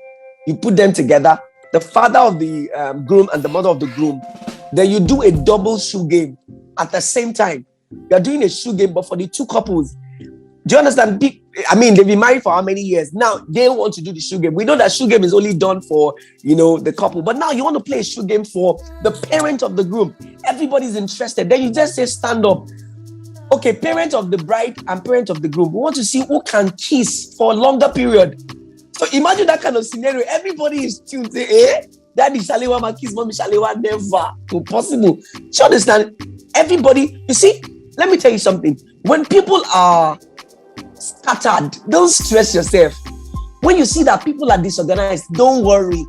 Speaker 1: You put them together, the father of the groom and the mother of the groom. Then you do a double shoe game at the same time. You're doing a shoe game, but for the two couples. Do you understand? They've been married for how many years? Now they want to do the shoe game. We know that shoe game is only done for, the couple. But now you want to play a shoe game for the parent of the groom. Everybody's interested. Then you just say, stand up. Okay, parent of the bride and parent of the groom. We want to see who can kiss for a longer period. So imagine that kind of scenario. Everybody is tuned. That Daddy Shalewa ma kiss mommy Shalewa, never possible. Do you understand? Everybody, you see, let me tell you something. When people are scattered, don't stress yourself. When you see that people are disorganized, don't worry.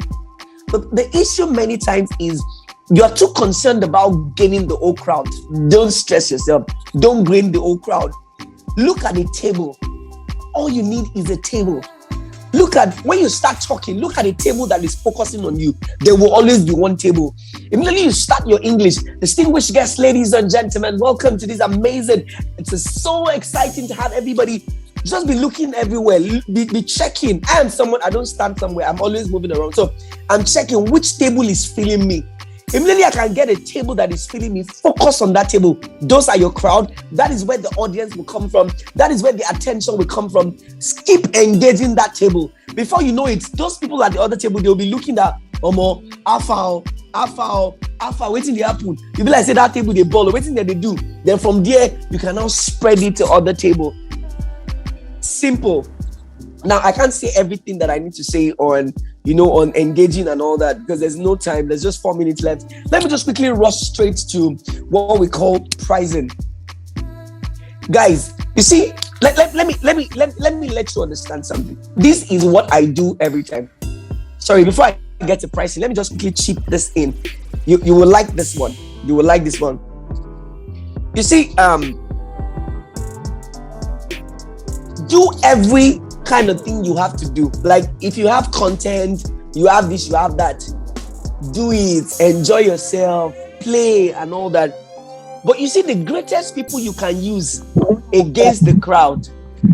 Speaker 1: But the issue many times is you're too concerned about gaining the whole crowd. Don't stress yourself. Don't gain the whole crowd. Look at the table. All you need is a table. Look at, when you start talking, look at a table that is focusing on you. There will always be one table. Immediately you start your English. Distinguished guests, ladies and gentlemen, welcome to this amazing. It's so exciting to have everybody just be looking everywhere, be checking. I am someone, I don't stand somewhere. I'm always moving around. So I'm checking which table is feeling me. Immediately I can get a table that is feeling me. Focus on that table. Those are your crowd. That is where the audience will come from. That is where the attention will come from. Keep engaging that table. Before you know it, those people at the other table, they'll be looking at Omo, Alpha, waiting the happen. You'll be like, say that table they ball, waiting that they do. Then from there, you can now spread it to other table. Simple. Now I can't say everything that I need to say on engaging and all that because there's no time. There's just 4 minutes left. Let me just quickly rush straight to what we call pricing. Guys, you see, let me let you understand something. This is what I do every time. Sorry, before I get to pricing, let me just quickly chip this in. You will like this one. You will like this one. You see, do every kind of thing you have to do. Like if you have content, you have this, you have that. Do it, enjoy yourself, play and all that. But you see, the greatest people you can use against the crowd,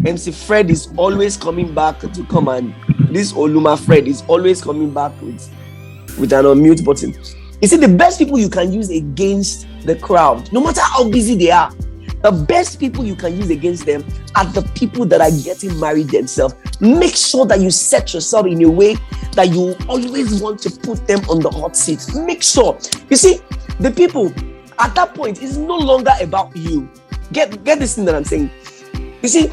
Speaker 1: MC Fred is always coming back to come, and this Oluma Fred is always coming back with an unmute button. You see, the best people you can use against the crowd, no matter how busy they are, the best people you can use against them are the people that are getting married themselves. Make sure that you set yourself in a way that you always want to put them on the hot seat. Make sure. You see, the people at that point, it's no longer about you. Get this thing that I'm saying. You see,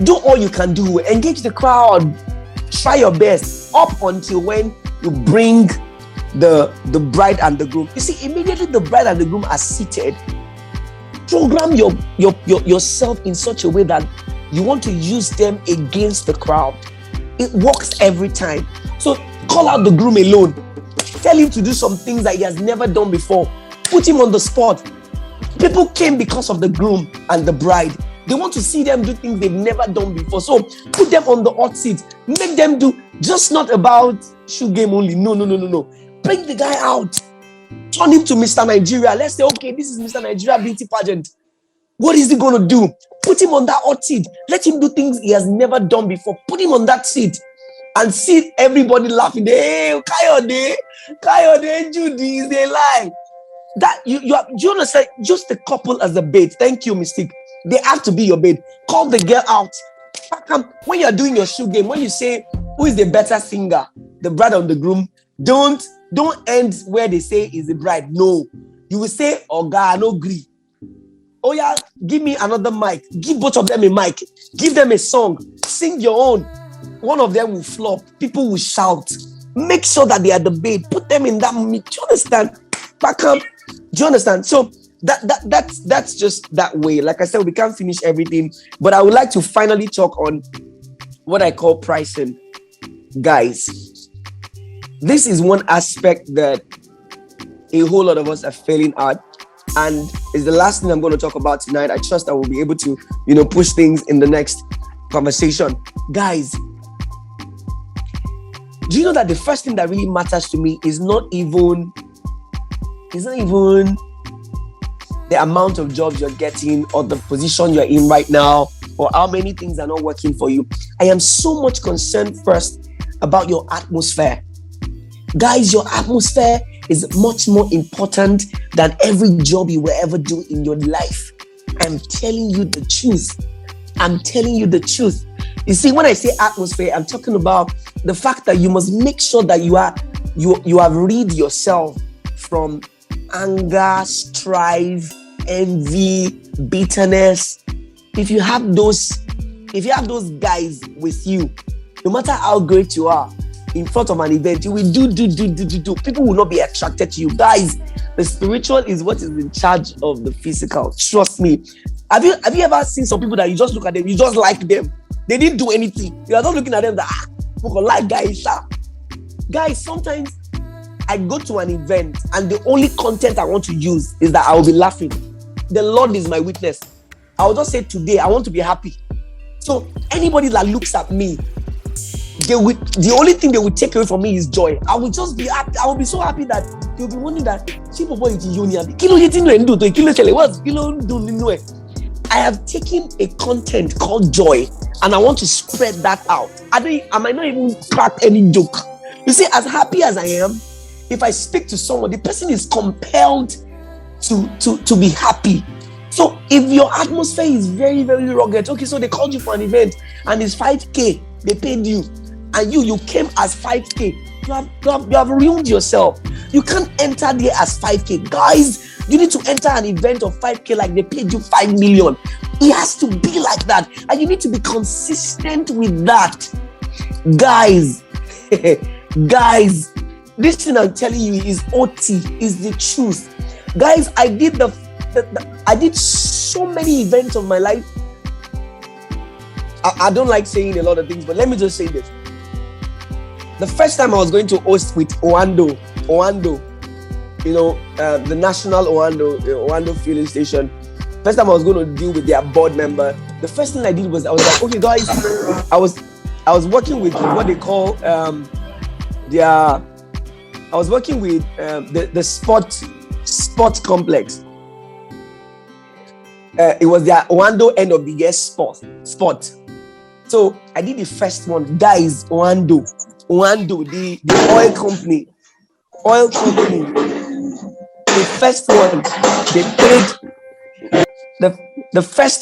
Speaker 1: do all you can do. Engage the crowd. Try your best up until when you bring the bride and the groom. You see, immediately the bride and the groom are seated. Program yourself in such a way that you want to use them against the crowd. It works every time. So call out the groom alone. Tell him to do some things that he has never done before. Put him on the spot. People came because of the groom and the bride. They want to see them do things they've never done before. So put them on the hot seat. Make them do, just not about shoe game only. No. Bring the guy out. Turn him to Mr. Nigeria. Let's say, okay, this is Mr. Nigeria beauty pageant. What is he going to do? Put him on that hot seat. Let him do things he has never done before. Put him on that seat and see everybody laughing. Hey, Kayode, Judy, is they lie. That you understand? Just the couple as a bait. Thank you, Mystique. They have to be your bait. Call the girl out. When you're doing your shoe game, when you say who is the better singer, the bride or the groom, don't end where they say is the bride. No, you will say, oh God, no agree. Oh yeah, give me another mic. Give both of them a mic. Give them a song. Sing your own. One of them will flop. People will shout. Make sure that they are the bait. Put them in that. Do you understand? Back up. Do you understand? So that's just that way. Like I said, we can't finish everything, but I would like to finally talk on what I call pricing. Guys, this is one aspect that a whole lot of us are failing at, and is the last thing I'm going to talk about tonight. I trust I will be able to, push things in the next conversation. Guys, do you know that the first thing that really matters to me is not even the amount of jobs you're getting or the position you're in right now or how many things are not working for you. I am so much concerned first about your atmosphere. Guys, your atmosphere is much more important than every job you will ever do in your life. I'm telling you the truth. You see, when I say atmosphere, I'm talking about the fact that you must make sure that you have rid yourself from anger, strife, envy, bitterness. If you have those guys with you, no matter how great you are, in front of an event, you will do. People will not be attracted to you. Guys, the spiritual is what is in charge of the physical. Trust me. Have you ever seen some people that you just look at them, you just like them? They didn't do anything. You are not looking at them that like guys. Guys, sometimes I go to an event and the only content I want to use is that I will be laughing. The Lord is my witness. I will just say today I want to be happy. So anybody that looks at me, the only thing they will take away from me is joy. I will just be happy. I will be so happy that you'll be wondering that I have taken a content called joy and I want to spread that out. I might not even crack any joke. You see, as happy as I am, if I speak to someone, the person is compelled to be happy. So if your atmosphere is very, very rugged, okay, so they called you for an event and it's 5K, they paid you, and you came as 5K, you have ruined yourself. You can't enter there as 5K. Guys, you need to enter an event of 5K like they paid you 5 million. It has to be like that. And you need to be consistent with that. Guys, guys, this thing I'm telling you is OT, is the truth. Guys, I did so many events of my life. I don't like saying a lot of things, but let me just say this. The first time I was going to host with Oando, you know, the national Oando filling station. First time I was going to deal with their board member. The first thing I did was I was like, okay, guys, I was working with what they call I was working with the sport complex. It was their Oando end of the year sport. So I did the first one, guys. Oando, the oil company. The first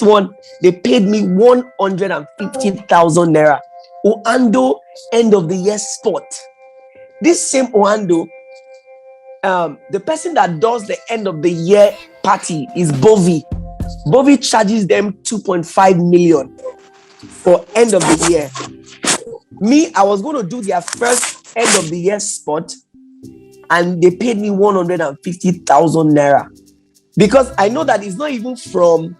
Speaker 1: one, they paid me 150,000 naira. Oando end of the year sport. This same Oando, the person that does the end of the year party is Bovi. Bovi charges them 2.5 million for end of the year. Me, I was going to do their first end of the year spot, and they paid me 150,000 naira because I know that it's not even from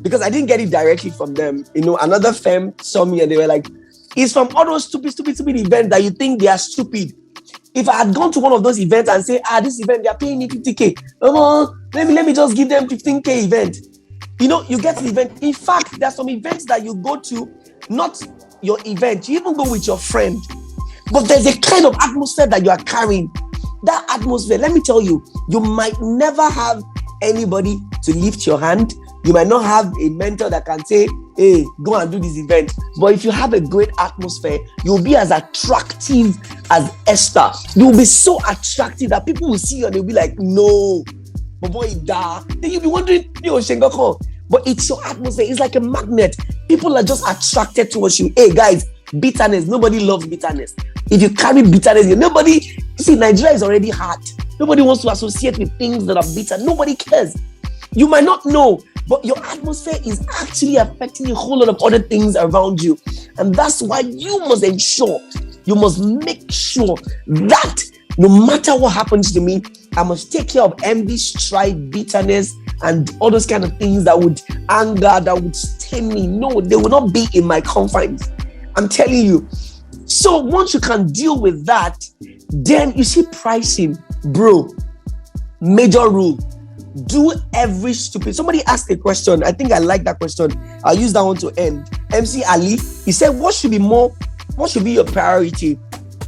Speaker 1: because I didn't get it directly from them. You know, another firm saw me and they were like, it's from all those stupid events that you think they are stupid. If I had gone to one of those events and say, this event, they are paying me 50K. Let me just give them 15K event. You know, you get the event. In fact, there are some events that you go to, not your event. You even go with your friend. But there's a kind of atmosphere that you are carrying. That atmosphere, let me tell you, you might never have anybody to lift your hand. You might not have a mentor that can say, hey, go and do this event. But if you have a great atmosphere, you'll be as attractive as Esther. You'll be so attractive that people will see you and they'll be like, no, but boy, da. Then you'll be wondering, Shengoko. But it's your atmosphere. It's like a magnet. People are just attracted towards you. Hey, guys, bitterness. Nobody loves bitterness. If you carry bitterness, Nigeria is already hard. Nobody wants to associate with things that are bitter. Nobody cares. You might not know, but your atmosphere is actually affecting a whole lot of other things around you. And that's why you must make sure that no matter what happens to me, I must take care of envy, strife, bitterness, and all those kind of things that would anger, that would stain me. No, they will not be in my confines. I'm telling you. So once you can deal with that, then you see pricing, bro. Major rule. Do every stupid. Somebody asked a question. I think I like that question. I'll use that one to end. MC Ali, he said, what should be your priority?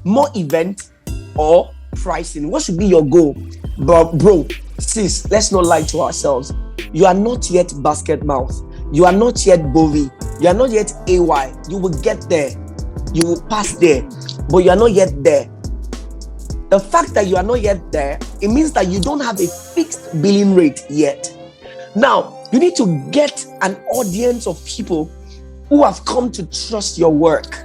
Speaker 1: More event or pricing? What should be your goal? But bro, sis, let's not lie to ourselves. You are not yet basket mouth. You are not yet Bovi. You are not yet AY. You will get there. You will pass there. But you are not yet there. The fact that you are not yet there, it means that you don't have a fixed billing rate yet. Now, you need to get an audience of people who have come to trust your work.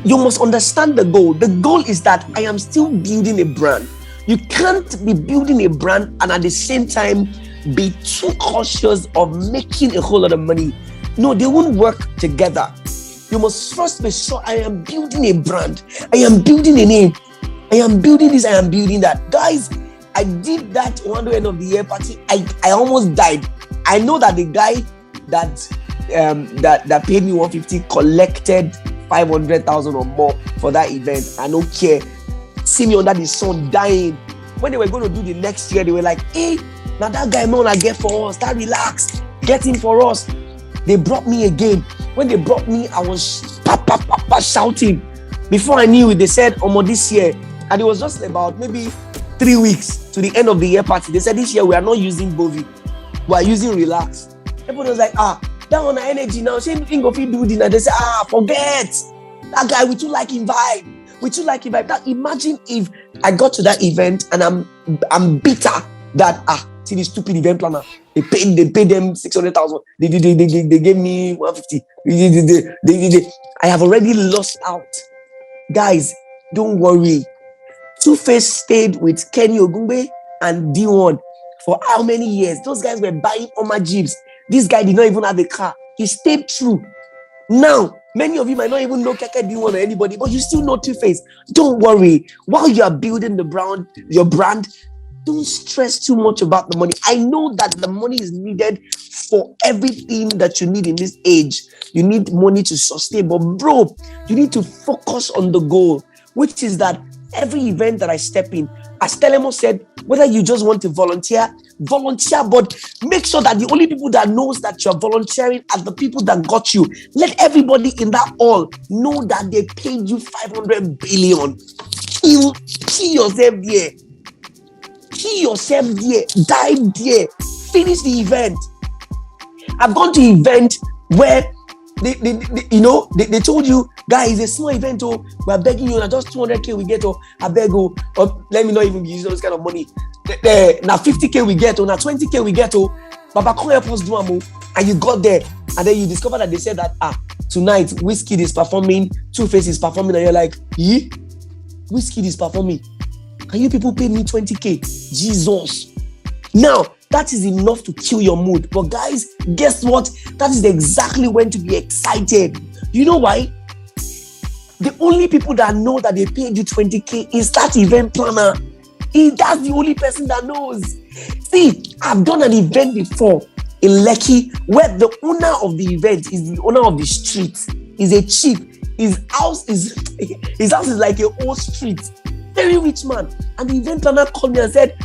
Speaker 1: You must understand the goal. The goal is that I am still building a brand. You can't be building a brand and at the same time be too cautious of making a whole lot of money. No, they won't work together. you must first be sure I am building a brand. I am building a name. I am building this. I am building that. Guys, I did that one end of the year party. I almost died. I know that the guy that paid me 150 collected 500,000 or more for that event. I don't care. See me under the sun dying. When they were going to do the next year, they were like, hey, now that guy man I get for us, that Rhelax, get him for us. They brought me again. When they brought me, I was shouting. Before I knew it, they said, this year, and it was just about maybe 3 weeks to the end of the year party. They said this year we are not using Bovi, we are using Rhelax. Everybody was like, that one energy now. She ain't go fit do dinner. They say, forget that guy. We too like him vibe. Now imagine if I got to that event and I'm bitter that see the stupid event planner. They paid them 600,000. They gave me 150. I have already lost out. Guys, don't worry. Two-Face stayed with Kenny Ogungbe and D1 for how many years? Those guys were buying Oma Jeeps. This guy did not even have a car. He stayed true. Now, many of you might not even know Keke D1 or anybody, but you still know Two-Face. Don't worry. While you are building your brand, don't stress too much about the money. I know that the money is needed for everything that you need in this age. You need money to sustain, but bro, you need to focus on the goal, which is that every event that I step in, as Telemo said, whether you just want to volunteer, but make sure that the only people that knows that you're volunteering are the people that got you. Let everybody in that hall know that they paid you 500 billion. Kill yourself there. Die there. Finish the event. I've gone to event where they told you, guys, it's a small event. We're begging you, now just 200K we get. I beg or let me not even be using those kind of money. Now 50K we get. Now 20K we get. Baba, come help us do amo. And you got there, and then you discover that they said that tonight Wizkid is performing, Two-Face is performing, and you're like, Wizkid is performing. Can you people pay me 20K? Jesus. Now, that is enough to kill your mood. But guys, guess what? That is exactly when to be excited. You know why? The only people that know that they paid you 20K is that event planner. That's the only person that knows. See, I've done an event before in Lekki where the owner of the event is the owner of the street. He's a chief. His house is like a old street. Very rich man. And the event planner called me and said,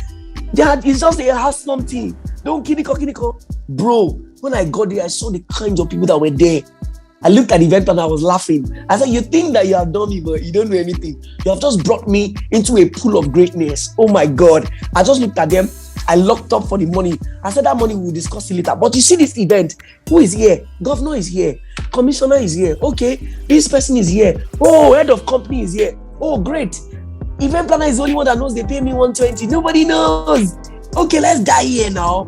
Speaker 1: Dad, it's just a house something. Don't kiniko. Bro, when I got there, I saw the kinds of people that were there. I looked at the event and I was laughing. I said, you think that you have done me, but you don't know anything. You have just brought me into a pool of greatness. Oh my God. I just looked at them. I locked up for the money. I said that money we'll discuss it later. But you see this event, who is here? Governor is here. Commissioner is here. Okay. This person is here. Oh, head of company is here. Oh, great. Event planner is the only one that knows they pay me 120. Nobody knows. Okay, let's die here now.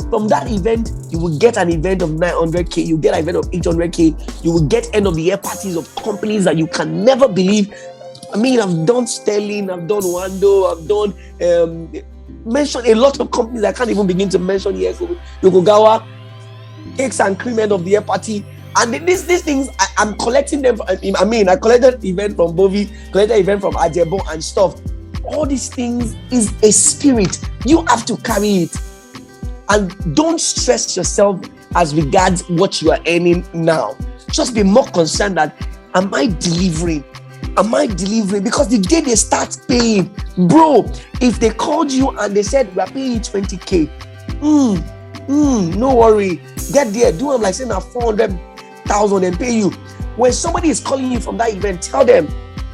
Speaker 1: From that event, you will get an event of 900K. You get an event of 800K. You will get end of the year parties of companies that you can never believe. I mean, I've done Sterling, I've done Wando, I've done mention a lot of companies I can't even begin to mention here. So Yokogawa, cakes and cream end of the year party. And these things, I'm collecting them. I collected event from Bovi, collected event from Ajebo and stuff. All these things is a spirit. You have to carry it. And don't stress yourself as regards what you are earning now. Just be more concerned that, am I delivering? Because the day they start paying, bro, if they called you and they said, we are paying you 20K, no worry. Get there, do them like saying 400,000 and pay you. When somebody is calling you from that event, tell them,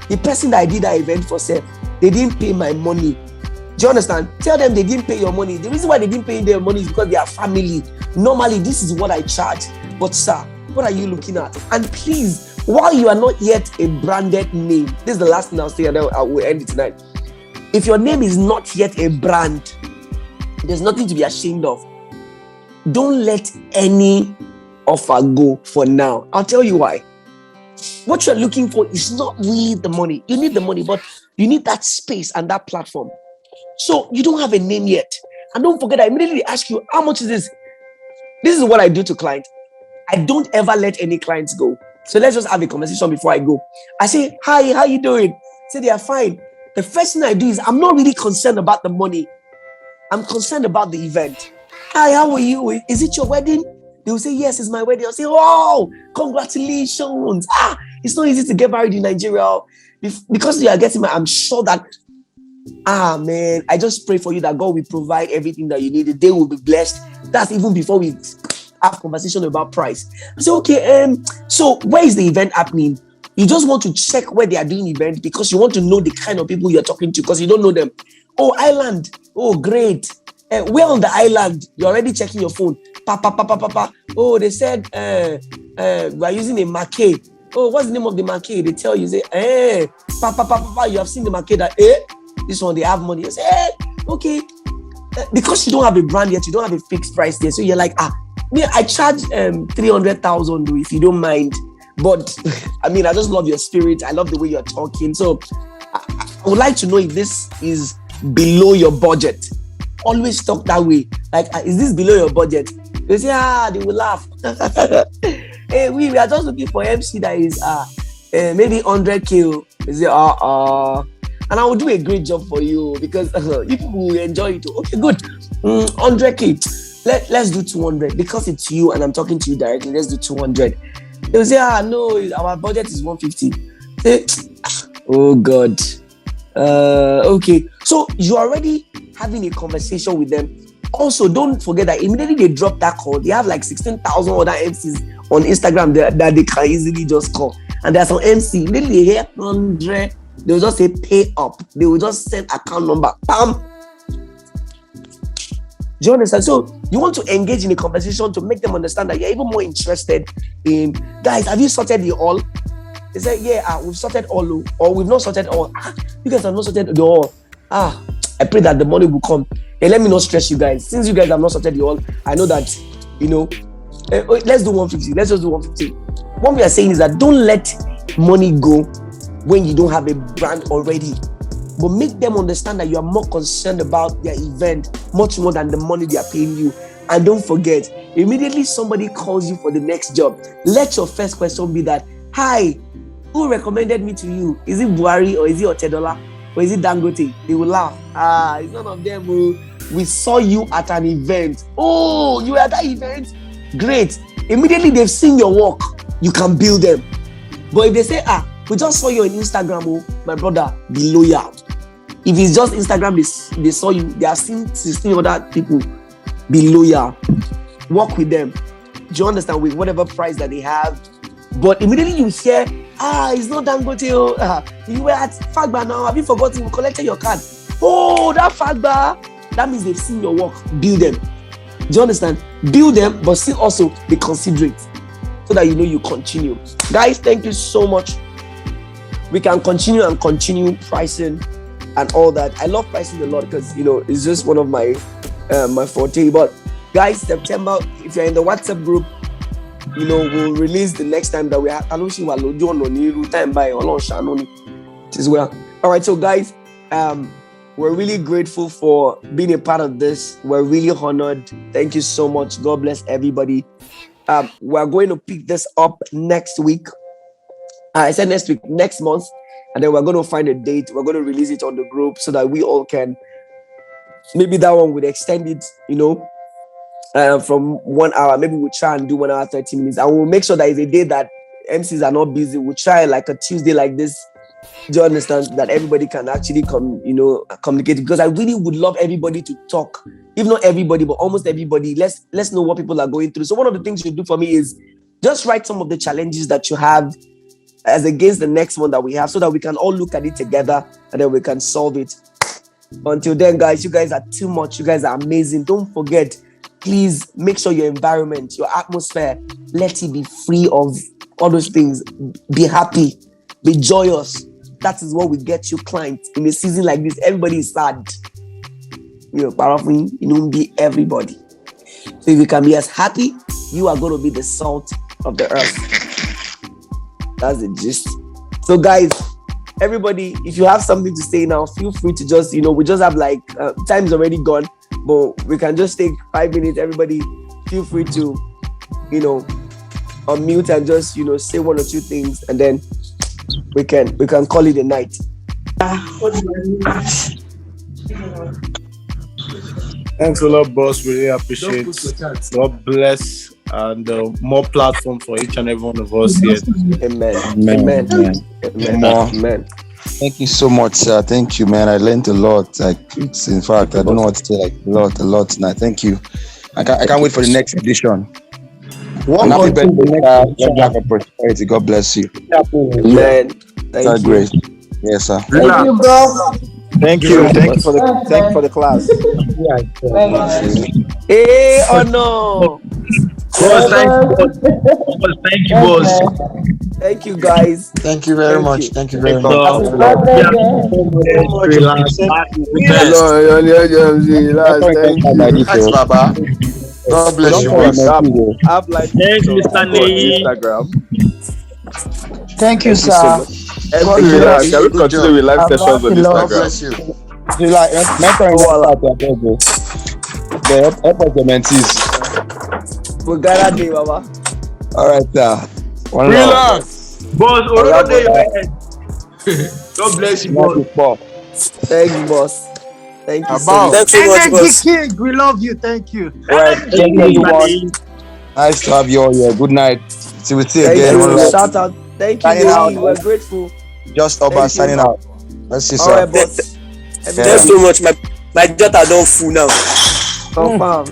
Speaker 1: the person that I did that event for, sir, they didn't pay my money. Do you understand? Tell them they didn't pay your money. The reason why they didn't pay their money is because they are family. Normally, this is what I charge. But sir, what are you looking at? And please, while you are not yet a branded name, this is the last thing I'll say and then I will end it tonight. If your name is not yet a brand, there's nothing to be ashamed of. Don't let any offer go for now. I'll tell you why. What you're looking for is not really the money. You need the money, but you need that space and that platform. So you don't have a name yet. And don't forget, I immediately ask you, how much is this? This is what I do to clients. I don't ever let any clients go. So let's just have a conversation before I go. I say, hi, how you doing? Say they are fine. The first thing I do is I'm not really concerned about the money. I'm concerned about the event. Hi, how are you? Is it your wedding? They will say, yes, it's my wedding. I'll say, oh, congratulations. It's not easy to get married in Nigeria. Because you are getting married, I'm sure that, man, I just pray for you that God will provide everything that you need. The day will be blessed. That's even before we have conversation about price. I say, okay, so where is the event happening? You just want to check where they are doing event because you want to know the kind of people you're talking to because you don't know them. Oh, island. Oh, great. Where on the island? You're already checking your phone. Oh, they said we're using a marquee. Oh, what's the name of the marquee? They tell you, say, you have seen the marquee that, this one, they have money. You say, okay. Because you don't have a brand yet, you don't have a fixed price yet. So you're like, me, I charge 300,000 if you don't mind. But I mean, I just love your spirit. I love the way you're talking. So I would like to know if this is below your budget. Always talk that way. Like, is this below your budget? They say, they will laugh. Hey, we are just looking for MC that is maybe 100K. They say, and I will do a great job for you because you people will enjoy it. Okay, good. 100K. Let's do 200 because it's you and I'm talking to you directly. Let's do 200. They'll say, no, our budget is 150. Say, oh God. Okay. So you're already having a conversation with them. Also, don't forget that immediately they drop that call, they have like 16,000 other MCs on Instagram that they can easily just call. And there's some MC, immediately they hear 100, they will just say pay up. They will just send account number. Bam. Do you understand? So you want to engage in a conversation to make them understand that you're even more interested in, guys, have you sorted the all? They say, yeah, we've sorted all, or we've not sorted all. You guys have not sorted the all. I pray that the money will come. Hey, let me not stress you guys. Since you guys have not sorted the all, I know that, let's do 150. Let's just do 150. What we are saying is that don't let money go when you don't have a brand already. But make them understand that you are more concerned about their event much more than the money they are paying you. And don't forget, immediately somebody calls you for the next job, let your first question be that, hi, who recommended me to you? Is it Buhari or is it Otedola? Or is it Dangote? They will laugh. It's none of them. We saw you at an event. Oh, you were at that event? Great. Immediately they've seen your work. You can build them. But if they say, we just saw you on Instagram, my brother, be loyal. If it's just Instagram, they saw you, they have seen 16 other people, be loyal. Work with them. Do you understand? With whatever price that they have. But immediately you hear, it's not Dangote. You were at Fagba now. Have you forgotten? We collected your card. Oh, that Fagba. That means they've seen your work. Build them. Do you understand? Build them, but still also be considerate so that you continue. Guys, thank you so much. We can continue pricing and all that. I love pricing a lot because, it's just one of my my forte. But guys, September, if you're in the WhatsApp group, we'll release the next time that we have. All right, so guys, we're really grateful for being a part of this. We're really honored. Thank you so much. God bless everybody. We're going to pick this up next week. I said next week, next month, and then we're going to find a date. We're going to release it on the group so that we all can. Maybe that one would extend it, from 1 hour. Maybe we'll try and do 1 hour 30 minutes, and we'll make sure that it's a day that MCs are not busy. We'll try like a Tuesday like this. Do you understand that everybody can actually communicate? Because I really would love everybody to talk. If not everybody, but almost everybody. Let's know what people are going through. So one of the things you do for me is just write some of the challenges that you have as against the next one that we have, so that we can all look at it together and then we can solve it. Until then, guys, you guys are too much. You guys are amazing. Don't forget, please make sure your environment, your atmosphere, let it be free of all those things. Be happy, be joyous. That is what will get you clients in a season like this. Everybody is sad. Powerful, be everybody. So if you can be as happy, you are going to be the salt of the earth. That's the gist. So guys, everybody, if you have something to say now, feel free to just, we just have like, time's already gone, but we can just take 5 minutes. Everybody, feel free to, unmute and just say one or two things, and then we can call it a night.
Speaker 11: Thanks a lot, boss. Really appreciate it. God bless, and more platform for each and every one of us here.
Speaker 1: Amen.
Speaker 12: Amen.
Speaker 1: Amen.
Speaker 12: Thank you so much, sir. Thank you, man. I learned a lot. It's in fact, I don't know what to say. A lot. Now, thank you. I can't wait for the next edition. Happy birthday. God bless you.
Speaker 1: Amen. Thank you.
Speaker 12: Great. Yes, sir.
Speaker 2: Thank you, bro.
Speaker 12: Thank you. Thank you for the class.
Speaker 1: Hey, oh no.
Speaker 13: Thank you, boss.
Speaker 1: Thank you, guys.
Speaker 12: Thank you very much. Thank you very much.
Speaker 11: Thanks,
Speaker 12: Baba. God bless you.
Speaker 11: Thanks, Mr. Ney.
Speaker 2: Thank you, sir.
Speaker 11: Relax. Can we continue with live sessions on Instagram?
Speaker 12: God bless you. You like mentoring the help of the mentees.
Speaker 1: We got day, Baba.
Speaker 12: All right, sir.
Speaker 13: Relax. Boss, God bless you, boss.
Speaker 1: Thanks, boss. Thank you so much.
Speaker 3: Thanks so much, boss.
Speaker 9: King, we love you. Thank you.
Speaker 12: All right. Thank you, everyone. Nice to have you all here. Good night. See you again.
Speaker 1: Shout out. Thank you. We're grateful.
Speaker 12: Just Oba signing out. Let's see, sir.
Speaker 1: All right, boss.
Speaker 3: Thanks so much. My daughter don't fool now.
Speaker 1: Confirm.